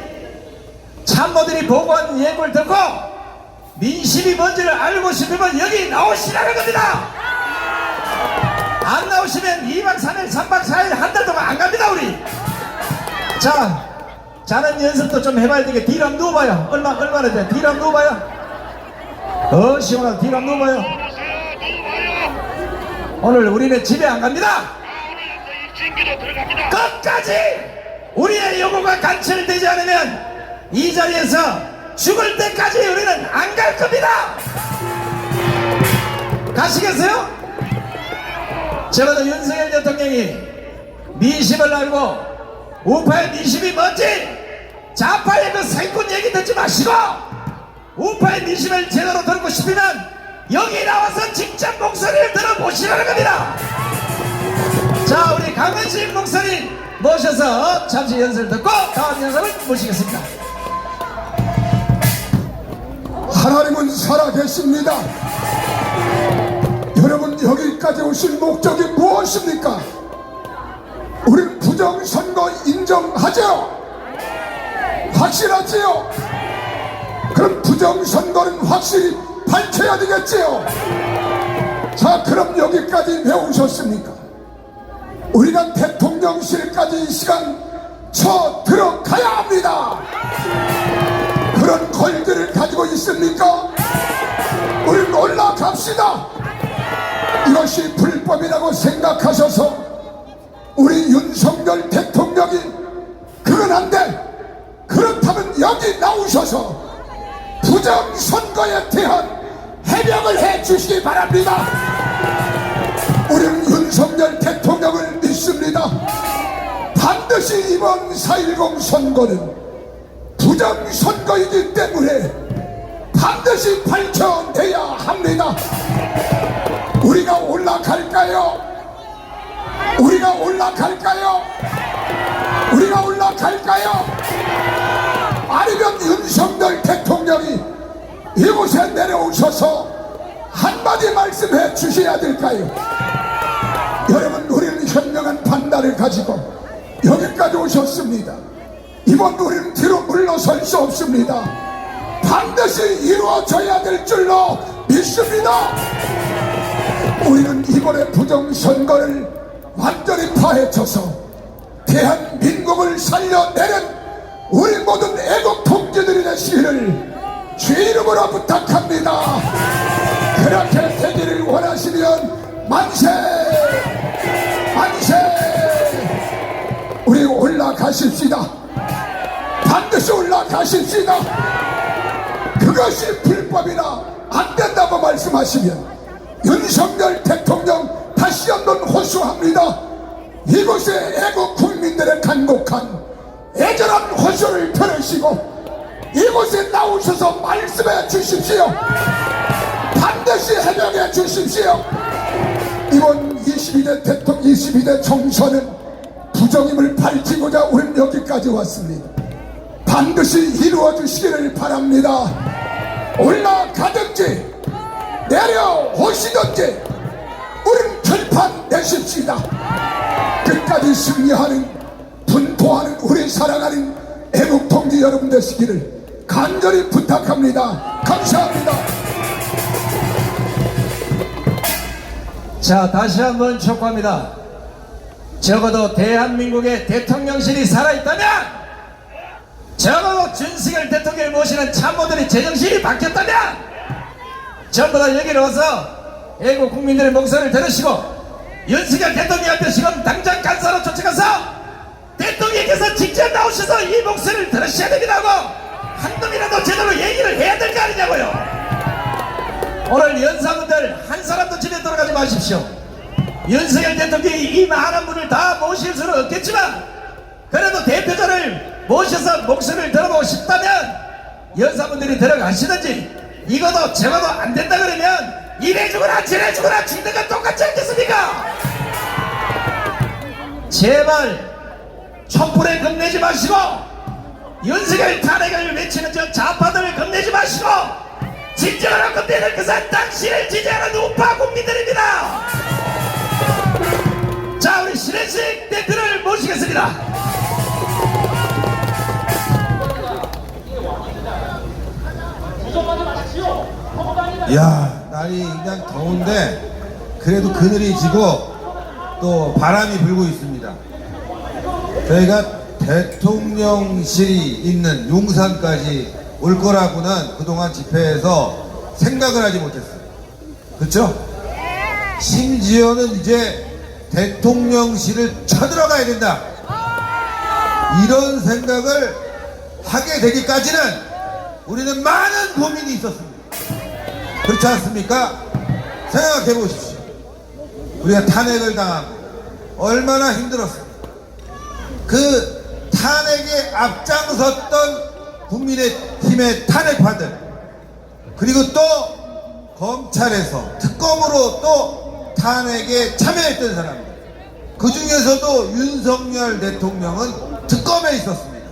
참모들이 보고한 예고를 듣고 민심이 뭔지를 알고 싶으면 여기 나오시라는 겁니다. 안 나오시면 2박 3일 3박 4일 한 달 동안 안 갑니다. 우리 자, 자는 연습도 좀 해봐야 되게. 뒤로 한번 누워봐요. 얼마나 돼? 뒤로 한번 누워봐요. 시원하다. 뒤로 한번 누워봐요. 오늘 우리는 집에 안 갑니다. 끝까지 우리의 요구가 관철되지 않으면 이 자리에서 죽을 때까지 우리는 안 갈 겁니다. 가시겠어요? 적어도 윤석열 대통령이 민심을 알고 우파의 민심이 뭔지 좌파의 그 사기꾼 얘기 듣지 마시고 우파의 민심을 제대로 듣고 싶으면 여기 나와서 직접 목소리를 들어보시라는 겁니다. 자, 우리 강은식 목사님 모셔서 잠시 연설을 듣고 다음 영상을 모시겠습니다. 하나님은 살아계십니다. 여러분, 여기까지 오신 목적이 무엇입니까? 우리는 부정선거 인정하죠? 확실하지요? 그럼 부정선거는 확실히 밝혀야 되겠지요? 자, 그럼 여기까지 왜 오셨습니까? 우리가 대통령실까지 이 시간 쳐 들어가야 합니다. 그런 권리를 가지고 있습니까? 우리는 올라갑시다. 이것이 불법이라고 생각하셔서 우리 윤석열 대통령이 그건 안 돼, 그렇다면 여기 나오셔서 부정선거에 대한 해명을 해 주시기 바랍니다. 우리는 윤석열 대통령을 믿습니다. 반드시 이번 4.10 선거는 부정선거이기 때문에 반드시 밝혀내야 합니다. 우리가 올라갈까요? 우리가 올라갈까요? 우리가 올라갈까요? 아니면 윤석열 대통령이 이곳에 내려오셔서 한마디 말씀해 주셔야 될까요? 여러분, 우리는 현명한 판단을 가지고 여기까지 오셨습니다. 이번 우리는 뒤로 물러설 수 없습니다. 반드시 이루어져야 될 줄로 믿습니다. 우리는 이번에 부정선거를 완전히 파헤쳐서 대한민국을 살려내는 우리 모든 애국 동지들이 되시기를 주 이름으로 부탁합니다. 그렇게 되기를 원하시면 만세! 만세! 우리 올라가십시다. 반드시 올라가십시다. 그것이 불법이나 안 된다고 말씀하시면 윤석열 대통령 다시 한번 호소합니다. 이곳에 애국 국민들의 간곡한 애절한 호소를 들으시고 이곳에 나오셔서 말씀해 주십시오. 반드시 해명해 주십시오. 이번 22대 총선은 부정임을 밝히고자 우리는 여기까지 왔습니다. 반드시 이루어 주시기를 바랍니다. 올라가든지 내려오시든지 우리는 결판 내십시다. 끝까지 승리하는, 분포하는 우리 사랑하는 애국 동지 여러분 되시기를 간절히 부탁합니다. 감사합니다. 자, 다시 한번 촉구합니다. 적어도 대한민국의 대통령실이 살아있다면, 적어도 윤석열 대통령을 모시는 참모들의 제정신이 바뀌었다면 전부 다 여기로 와서 애국 국민들의 목소리를 들으시고 윤석열 대통령한테 지금 당장 간사로 쫓아가서 대통령께서 직접 나오셔서 이 목소리를 들으셔야 됩니다 하고 한 놈이라도 제대로 얘기를 해야 될 거 아니냐고요. 오늘 연사분들 한 사람도 집에 돌아가지 마십시오. 윤석열 대통령이 이 많은 분을 다 모실 수는 없겠지만 그래도 대표자를 모셔서 목소리를 들어보고 싶다면 연사분들이 들어가시든지, 이것도 적어도 안 된다 그러면 이래주거나 저래주거나 죽는 건 똑같지 않겠습니까? 제발 촛불에 겁내지 마시고 윤석열 탄핵을 외치는 저 좌파들을 겁내지 마시고 진정으로 겁내는 것은 당신을 지지하는 우파 국민들입니다. 자, 우리 신혜식 대표를 모시겠습니다. 야, 날이 그냥 더운데 그래도 그늘이 지고 또 바람이 불고 있습니다. 저희가 대통령실이 있는 용산까지 올 거라고는 그동안 집회에서 생각을 하지 못했어요. 그렇죠? 심지어는 이제 대통령실을 쳐들어가야 된다, 이런 생각을 하게 되기까지는 우리는 많은 고민이 있었습니다. 그렇지 않습니까? 생각해 보십시오. 우리가 탄핵을 당하고 얼마나 힘들었습니까? 그 탄핵에 앞장섰던 국민의힘의 탄핵파들, 그리고 또 검찰에서 특검으로 또 탄핵에 참여했던 사람들, 그 중에서도 윤석열 대통령은 특검에 있었습니다.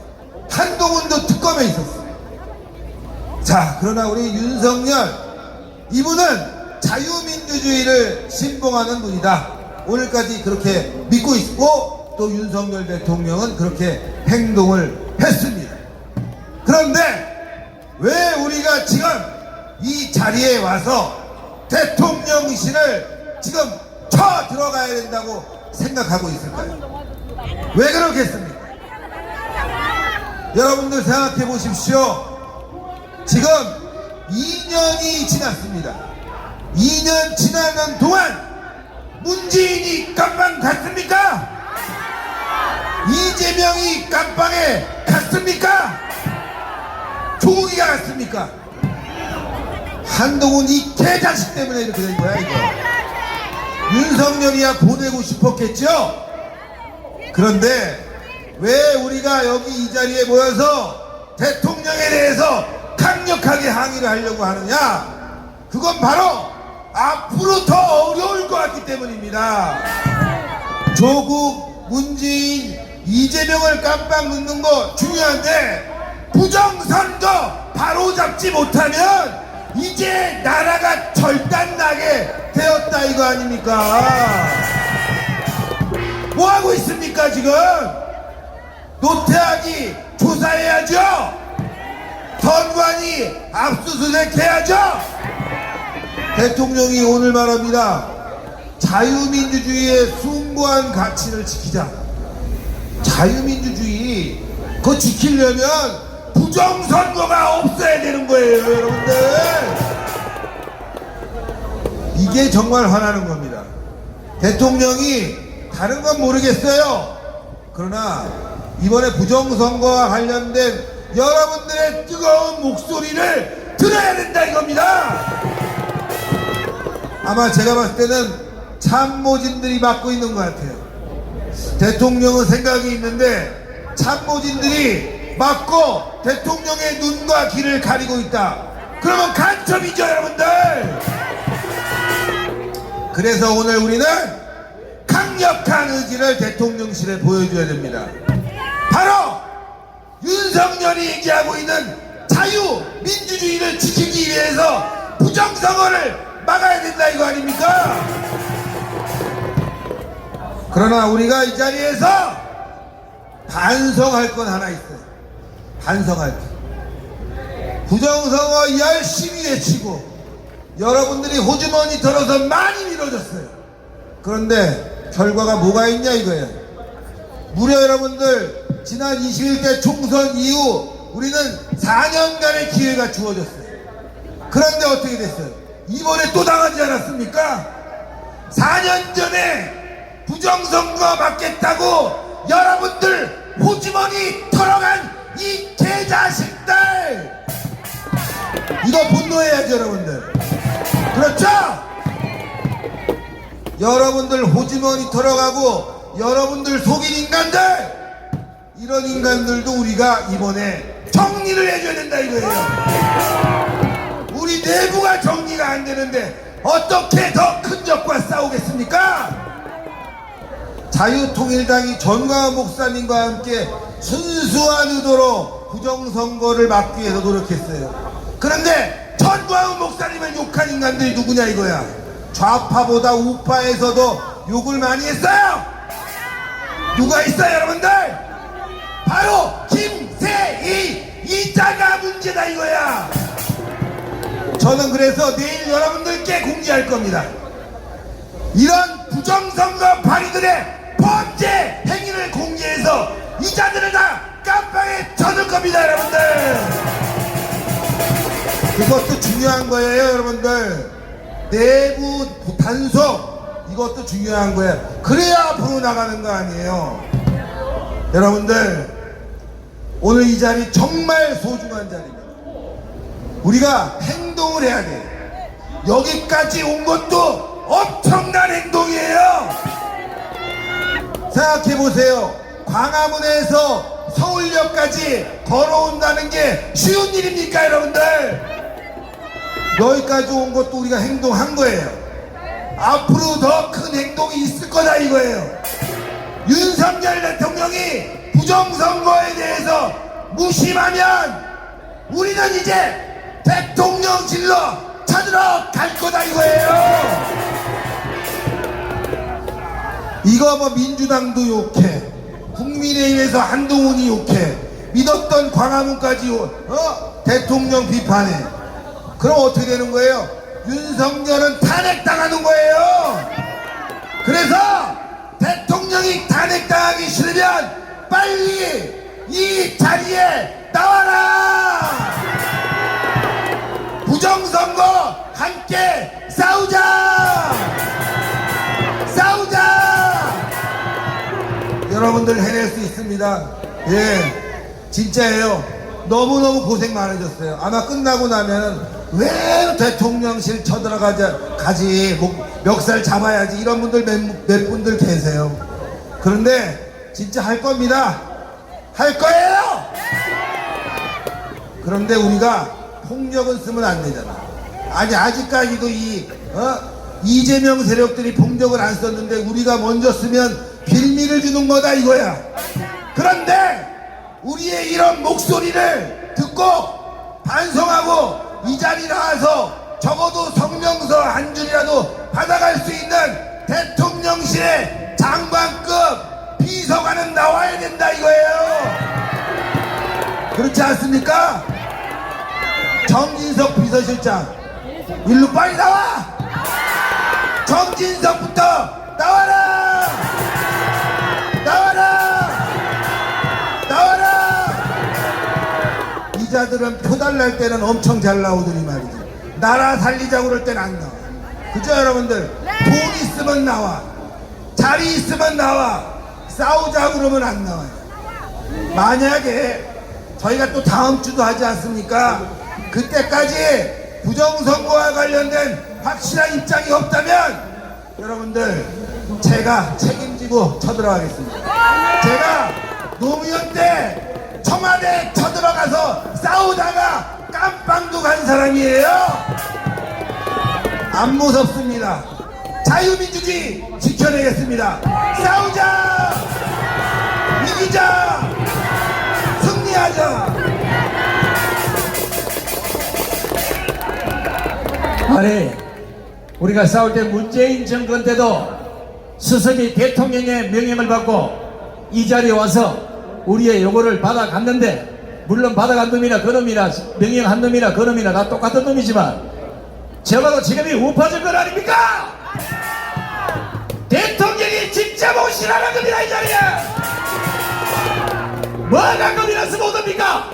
한동훈도 특검에 있었어요. 자, 그러나 우리 윤석열, 이분은 자유민주주의를 신봉하는 분이다. 오늘까지 그렇게 믿고 있고, 또 윤석열 대통령은 그렇게 행동을 했습니다. 그런데 왜 우리가 지금 이 자리에 와서 대통령실을 지금 쳐 들어가야 된다고 생각하고 있을까요? 왜 그렇겠습니까? 여러분들 생각해 보십시오. 지금 2년이 지났습니다. 2년 지나는 동안 문재인이 깜빵 갔습니까? 이재명이 깜빵에 갔습니까? 조국이가 갔습니까? 한동훈 이 개자식 때문에 이렇게 된 거야, 이거. 윤석열이야 보내고 싶었겠죠? 그런데 왜 우리가 여기 이 자리에 모여서 대통령에 대해서 강력하게 항의를 하려고 하느냐? 그건 바로 앞으로 더 어려울 것 같기 때문입니다. 조국, 문재인, 이재명을 깜빡 넣는 거 중요한데 부정선거 바로잡지 못하면 이제 나라가 절단나게 되었다 이거 아닙니까? 뭐하고 있습니까 지금? 노태하기 조사해야죠. 선관위 압수수색 해야죠. 대통령이 오늘 말합니다. 자유민주주의의 숭고한 가치를 지키자. 자유민주주의 그거 지키려면 부정선거가 없어야 되는 거예요, 여러분들. 이게 정말 화나는 겁니다. 대통령이 다른 건 모르겠어요. 그러나 이번에 부정선거와 관련된 여러분들의 뜨거운 목소리를 들어야 된다 이겁니다. 아마 제가 봤을 때는 참모진들이 맡고 있는 것 같아요. 대통령은 생각이 있는데 참모진들이 맡고 대통령의 눈과 귀를 가리고 있다. 그러면 간첩이죠, 여러분들. 그래서 오늘 우리는 강력한 의지를 대통령실에 보여줘야 됩니다. 바로 윤석열이 얘기하고 있는 자유민주주의를 지키기 위해서 부정선거를 막아야 된다 이거 아닙니까? 그러나 우리가 이 자리에서 반성할 건 하나 있어요. 반성할 게. 부정선거 열심히 외치고 여러분들이 호주머니 털어서 많이 밀어줬어요. 그런데 결과가 뭐가 있냐 이거예요. 무려 여러분들 지난 21대 총선 이후 우리는 4년간의 기회가 주어졌어요. 그런데 어떻게 됐어요? 이번에 또 당하지 않았습니까? 4년 전에 부정선거 막겠다고 여러분들 호주머니 털어간 이 개자식들, 이거 분노해야죠 여러분들. 그렇죠? 여러분들 호주머니 털어가고 여러분들 속인 인간들, 이런 인간들도 우리가 이번에 정리를 해줘야 된다 이거예요. 우리 내부가 정리가 안 되는데 어떻게 더 큰 적과 싸우겠습니까? 자유통일당이 전광훈 목사님과 함께 순수한 의도로 부정선거를 막기 위해서 노력했어요. 그런데 전광훈 목사님을 욕한 인간들이 누구냐 이거야. 좌파보다 우파에서도 욕을 많이 했어요. 누가 있어요 여러분들? 바로 김세희 이자가 문제다 이거야. 저는 그래서 내일 여러분들께 공개할 겁니다. 이런 부정선거 발의들의 범죄 행위를 공개해서 이자들을 다 깜빵에 쳐넣을 겁니다 여러분들. 이것도 중요한 거예요 여러분들. 내부 단속 이것도 중요한 거예요. 그래야 앞으로 나가는 거 아니에요. 여러분들 오늘 이 자리 정말 소중한 자리입니다. 우리가 행동을 해야 돼요. 여기까지 온 것도 엄청난 행동이에요. 생각해보세요. 광화문에서 서울역까지 걸어온다는 게 쉬운 일입니까 여러분들? 여기까지 온 것도 우리가 행동한 거예요. 앞으로 더 큰 행동이 있을 거다 이거예요. 윤석열 대통령이 부정선거에 대해서 무심하면 우리는 이제 대통령실로 찾으러 갈 거다 이거예요. 이거 뭐 민주당도 욕해, 국민의힘에서 한동훈이 욕해, 믿었던 광화문까지 대통령 비판해. 그럼 어떻게 되는 거예요? 윤석열은 탄핵당하는 거예요. 그래서 대통령이 탄핵당하기 싫으면 빨리 이 자리에 나와라. 부정선거 함께 싸우자. 여러분들 해낼 수 있습니다. 예, 진짜예요. 너무너무 고생 많으셨어요. 아마 끝나고 나면 왜 대통령실 쳐들어가지, 멱살 잡아야지, 이런 분들 몇 분들 계세요. 그런데 진짜 할 겁니다. 할 거예요. 그런데 우리가 폭력은 쓰면 안 되잖아. 아니, 아직까지도 이재명 세력들이 폭력을 안 썼는데 우리가 먼저 쓰면 빌미를 주는 거다 이거야. 그런데 우리의 이런 목소리를 듣고 반성하고 이 자리에 나와서 적어도 성명서 한 줄이라도 받아갈 수 있는 대통령실의 장관급 비서관은 나와야 된다 이거예요. 그렇지 않습니까? 정진석 비서실장, 일로 빨리 나와. 정진석부터 나와라. 이자들은 표 달랄 때는 엄청 잘 나오더니 말이지, 나라 살리자고 그럴 땐 안 나와. 그죠 여러분들? 돈 있으면 나와, 자리 있으면 나와, 싸우자고 그러면 안 나와요. 만약에 저희가 또 다음 주도 하지 않습니까? 그때까지 부정선거와 관련된 확실한 입장이 없다면 여러분들 제가 책임지고 쳐들어가겠습니다. 제가 노무현 때 청와대 쳐들어가서 싸우다가 깜빵도 간 사람이에요. 안 무섭습니다. 자유민주주의 지켜내겠습니다. 싸우자. 이기자. 승리하자. 아니, 우리가 싸울 때 문재인 정권 때도 스스로 대통령의 명령을 받고 이 자리에 와서 우리의 요구를 받아갔는데, 물론 받아간 놈이나 그놈이나 명령한 놈이나 그놈이나 다 똑같은 놈이지만 적어도 지금이 우파 정권 아닙니까? 대통령이 직접 오시라는 겁니다. 이 자리에 뭐가 겁이나서 못 옵니까?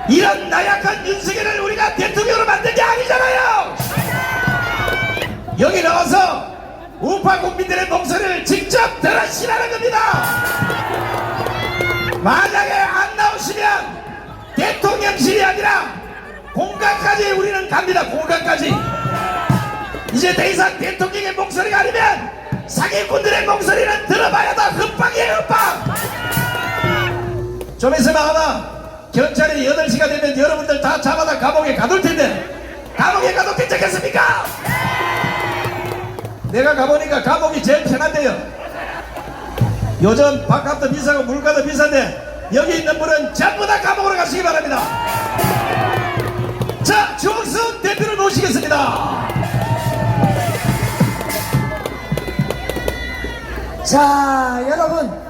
이런 나약한 윤석열을 우리가 대통령으로 만든 게 아니잖아요. 여기 나와서 우파 국민들의 목소리를 직접 들으시라는 겁니다. 만약에 안 나오시면 대통령실이 아니라 공간까지 우리는 갑니다. 공간까지. 이제 더 이상 대통령의 목소리가 아니면 사기꾼들의 목소리는 들어봐야 다 흠빵이에요. 흠빵. 좀 있으면 아마 경찰이 8시가 되면 여러분들 다 잡아다 감옥에 가둘 텐데, 감옥에 가도 괜찮겠습니까? 내가 가보니까 감옥이 제일 편한데요. 요즘 밥값도 비싸고 물가도 비싼데 여기 있는 분은 전부 다 감옥으로 가시기 바랍니다. 자, 주홍순 대표를 모시겠습니다. 자, 여러분,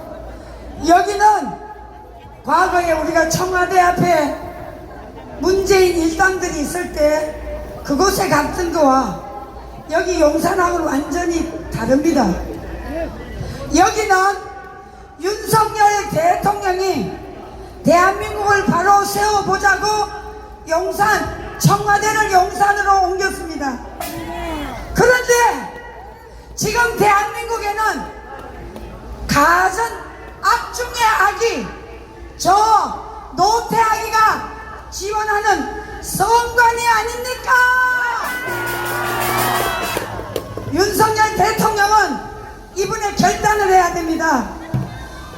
여기는 과거에 우리가 청와대 앞에 문재인 일당들이 있을 때 그곳에 갔던 거와 여기 용산하고는 완전히 다릅니다. 여기는 윤석열 대통령이 대한민국을 바로 세워보자고 청와대를 용산으로 옮겼습니다. 그런데 지금 대한민국에는 가진 악 중의 악이 저 노태악이가 지원하는 선관위 아닙니까? 윤석열 대통령은 이분의 결단을 해야 됩니다.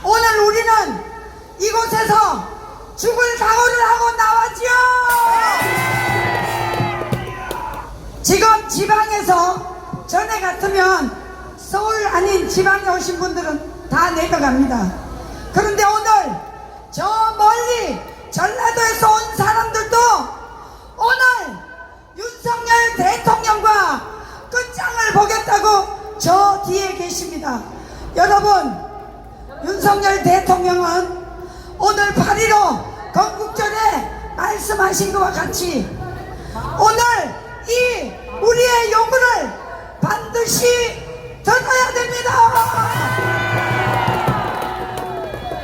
오늘 우리는 이곳에서 죽을 각오를 하고 나왔지요. 지금 지방에서 전에 같으면 서울 아닌 지방에 오신 분들은 다 내려갑니다. 그런데 오늘 저 멀리 전라도에서 온 사람들도 오늘 윤석열 대통령과 끝장을 보겠다고 저 뒤에 계십니다. 여러분, 윤석열 대통령은 오늘 8.15 건국절에 말씀하신 것과 같이 오늘 이 우리의 요구를 반드시 들어야 됩니다.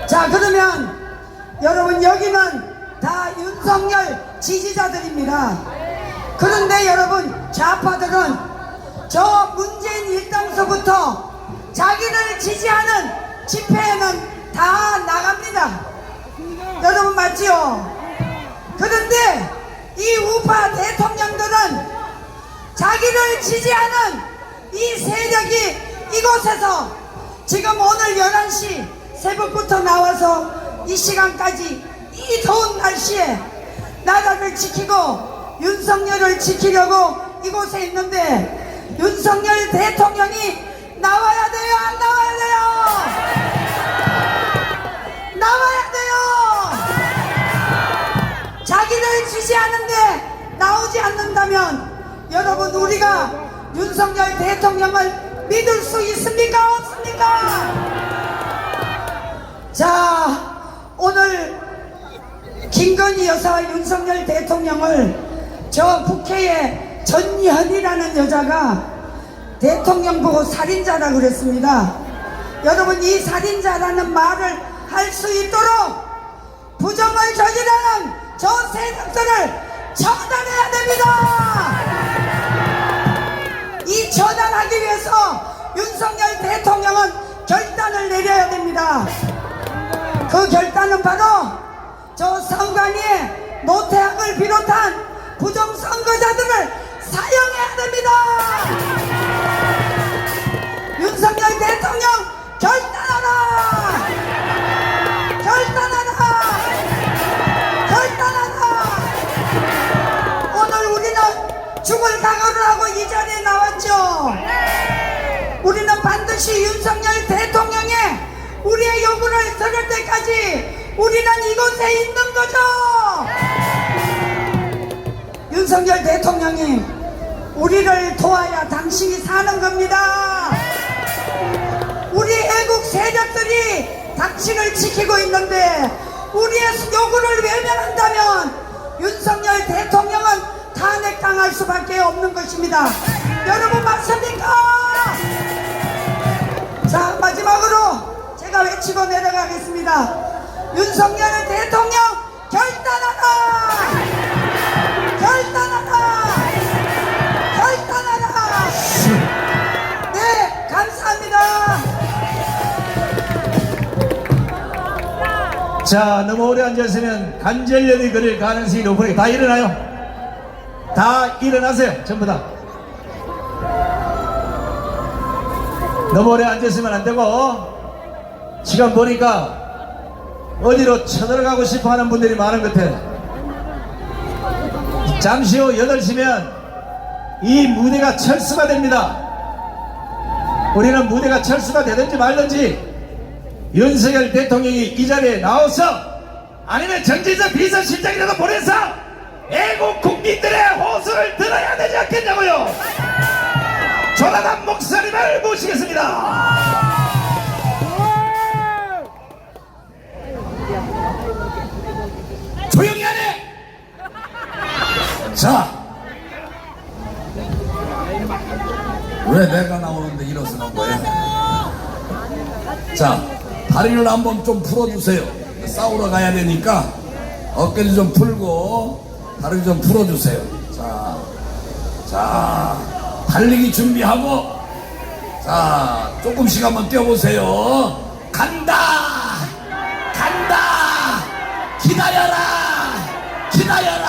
자, 그러면 여러분, 여기는 다 윤석열 지지자들입니다. 그런데 여러분, 좌파들은 저 문재인 일당서부터 자기를 지지하는 집회에는 다 나갑니다. 여러분, 맞지요? 그런데 이 우파 대통령들은 자기를 지지하는 이 세력이 이곳에서 지금 오늘 11시 새벽부터 나와서 이 시간까지 이 더운 날씨에 나라를 지키고 윤석열을 지키려고 이곳에 있는데 윤석열 대통령이 나와야 돼요, 안 나와야 돼요? 나와야 돼요. 자기를 지지하는데 나오지 않는다면 여러분, 우리가 윤석열 대통령을 믿을 수 있습니까, 없습니까? 자, 오늘 김건희 여사와 윤석열 대통령을 저 국회에 전현이라는 여자가 대통령 보고 살인자라고 그랬습니다. 여러분, 이 살인자라는 말을 할 수 있도록 부정을 저지르는 저 세력들을 처단해야 됩니다. 이 처단하기 위해서 윤석열 대통령은 결단을 내려야 됩니다. 그 결단은 바로 저 선관위의 노태악을 비롯한 부정선거자들을 사형해야 됩니다. 윤석열 대통령 결단하라! 결단하라! 결단하라! 오늘 우리는 죽을 각오를 하고 이 자리에 나왔죠. 우리는 반드시 윤석열 대통령의 우리의 요구를 들을 때까지 우리는 이곳에 있는 거죠. 윤석열 대통령이 우리를 도와야 당신이 사는 겁니다. 우리 애국 세력들이 당신을 지키고 있는데 우리의 요구를 외면한다면 윤석열 대통령은 탄핵당할 수밖에 없는 것입니다. 여러분, 맞습니까? 자, 마지막으로 제가 외치고 내려가겠습니다. 윤석열 대통령 결단하라! 결단하라! 결단하라! 네, 감사합니다. 자, 너무 오래 앉았으면 관절염이 걸릴 가능성이 높으니까 다 일어나요. 다 일어나세요. 전부 다. 너무 오래 앉았으면 안 되고, 시간 보니까 어디로 쳐들어가고 싶어 하는 분들이 많은 것 같아요. 잠시 후 8시면 이 무대가 철수가 됩니다. 우리는 무대가 철수가 되든지 말든지 윤석열 대통령이 이 자리에 나와서, 아니면 정진석 비서실장이라도 보내서 애국 국민들의 호소를 들어야 되지 않겠냐고요. 조나단 목사님을 모시겠습니다. 조용히 하네. 자, 왜 내가 나오는데 일어서는 거예요? 자, 다리를 한번 좀 풀어주세요. 싸우러 가야 되니까 어깨를 좀 풀고 다리 좀 풀어주세요. 자, 달리기 준비하고, 자, 조금씩 한번 뛰어보세요. 간다! 간다! 기다려라! 기다려라!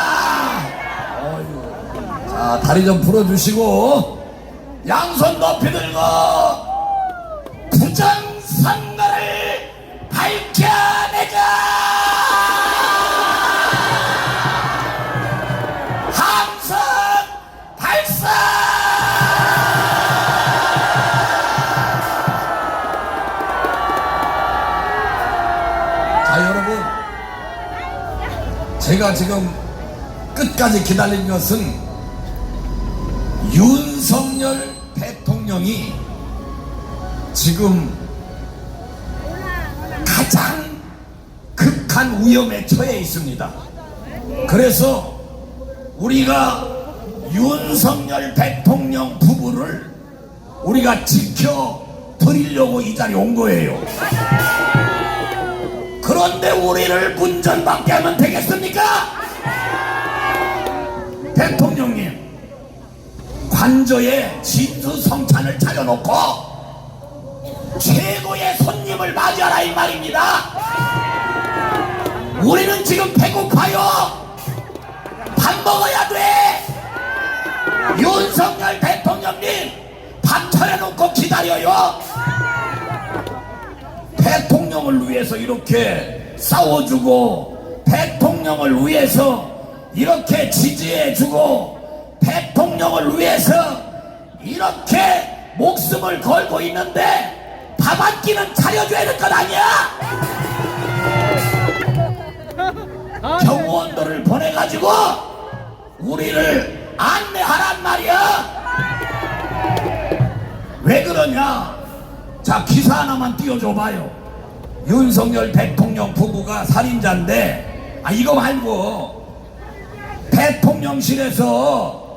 어휴. 자, 다리 좀 풀어주시고, 양손 높이 들고, 부정선거를 밝혀내자! 함성 발사! 제가 지금 끝까지 기다린 것은 윤석열 대통령이 지금 가장 극한 위험에 처해 있습니다. 그래서 우리가 윤석열 대통령 부부를 우리가 지켜드리려고 이 자리에 온 거예요. 그런데 우리를 문전박대 하면 되겠습니까? 대통령님, 관저에 진수성찬을 차려놓고 최고의 손님을 맞이하라 이 말입니다. 우리는 지금 배고파요. 밥 먹어야 돼. 윤석열 대통령님, 밥 차려놓고 기다려요. 대통령을 위해서 이렇게 싸워주고, 대통령을 위해서 이렇게 지지해주고, 대통령을 위해서 이렇게 목숨을 걸고 있는데 밥 한 끼는 차려줘야 될 것 아니야? 경호원들을 보내가지고 우리를 안내하란 말이야. 왜 그러냐? 자, 기사 하나만 띄워줘봐요. 윤석열 대통령 부부가 살인자인데, 이거 말고 대통령실에서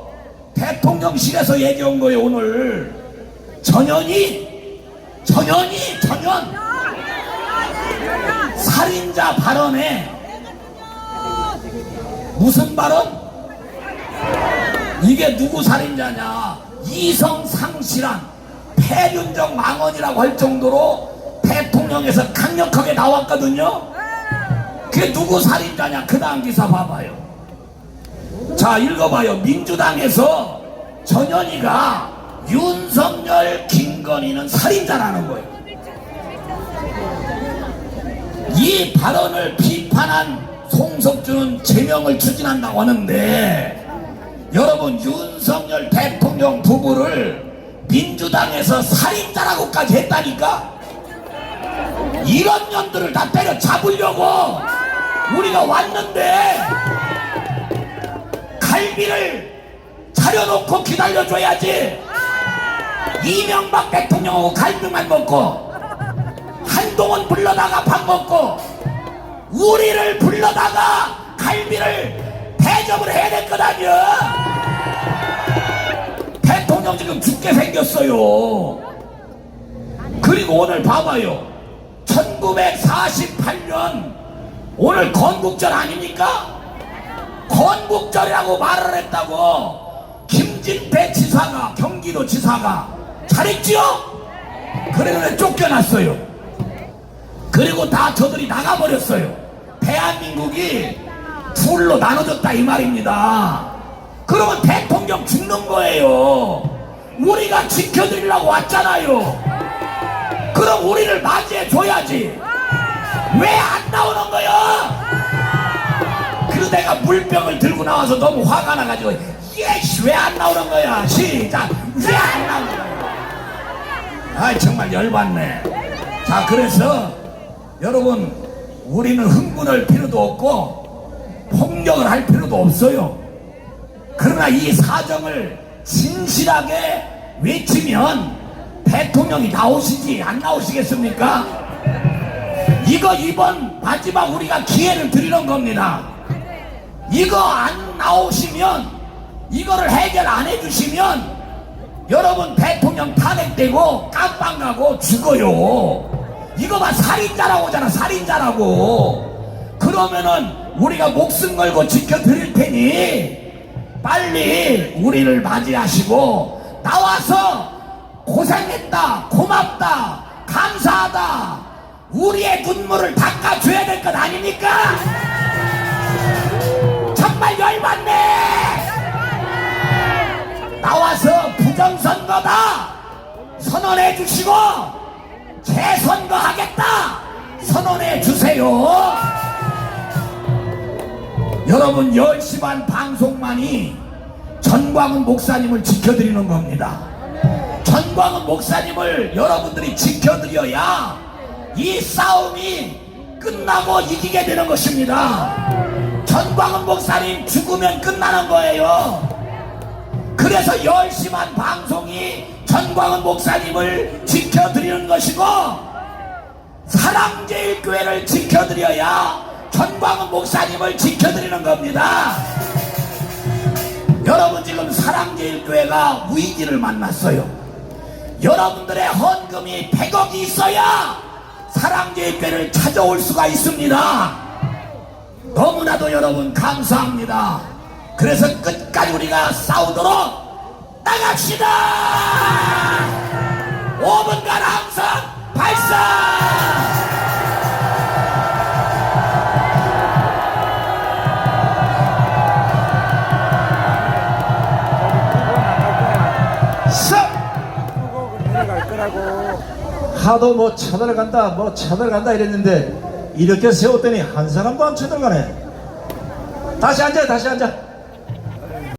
얘기한 거예요. 오늘 전현 살인자 발언에 무슨 발언? 이게 누구 살인자냐? 이성상실한 폐륜적 망언이라고 할 정도로 대통령에서 강력하게 나왔거든요. 그게 누구 살인자냐? 그 다음 기사 봐봐요. 자, 읽어봐요. 민주당에서 전현희가 윤석열, 김건희는 살인자라는 거예요. 이 발언을 비판한 송석준은 제명을 추진한다고 하는데, 여러분, 윤석열 대통령 부부를 민주당에서 살인자라고까지 했다니까? 이런 년들을 다 때려 잡으려고 우리가 왔는데, 갈비를 차려놓고 기다려줘야지. 이명박 대통령하고 갈비만 먹고, 한동훈 불러다가 밥 먹고, 우리를 불러다가 갈비를 대접을 해야 될 것 아니야. 대통령 지금 죽게 생겼어요. 그리고 오늘 봐봐요. 1948년 오늘 건국절 아닙니까? 건국절이라고 말을 했다고 김진태 지사가, 경기도 지사가 잘했지요? 그래서 쫓겨났어요. 그리고 다 저들이 나가버렸어요. 대한민국이 둘로 나눠졌다 이 말입니다. 그러면 대통령 죽는 거예요. 우리가 지켜드리려고 왔잖아요. 그럼 우리를 맞이해 줘야지. 왜 안 나오는 거야? 그래서 내가 물병을 들고 나와서 너무 화가 나가지고, 예씨, 왜 안 나오는 거야? 시작. 왜 안 나오는 거야? 아이, 정말 열받네. 자, 그래서 여러분, 우리는 흥분할 필요도 없고 폭력을 할 필요도 없어요. 그러나 이 사정을 진실하게 외치면 대통령이 나오시지 안 나오시겠습니까? 이거 이번 마지막 우리가 기회를 드리는 겁니다. 이거 안 나오시면, 이거를 해결 안 해주시면 여러분 대통령 탄핵되고 깜빵 가고 죽어요. 이거 봐, 살인자라고 하잖아, 살인자라고. 그러면은 우리가 목숨 걸고 지켜드릴 테니 빨리 우리를 맞이하시고 나와서 고생했다, 고맙다, 감사하다, 우리의 눈물을 닦아줘야 될 것 아닙니까? 정말 열받네. 나와서 부정선거다 선언해 주시고 재선거 하겠다 선언해 주세요. 여러분, 10시 반 방송만이 전광훈 목사님을 지켜드리는 겁니다. 전광훈 목사님을 여러분들이 지켜드려야 이 싸움이 끝나고 이기게 되는 것입니다. 전광훈 목사님 죽으면 끝나는 거예요. 그래서 열심한 방송이 전광훈 목사님을 지켜드리는 것이고, 사랑제일교회를 지켜드려야 전광훈 목사님을 지켜드리는 겁니다. 여러분, 지금 사랑제일교회가 위기를 만났어요. 여러분들의 헌금이 100억이 있어야 사랑제일교회를 찾아올 수가 있습니다. 너무나도 여러분 감사합니다. 그래서 끝까지 우리가 싸우도록 나갑시다. 5분간 항상 발사. 하도 뭐 쳐들어간다 이랬는데 이렇게 세웠더니 한 사람도 안 쳐들어가네. 다시 앉아.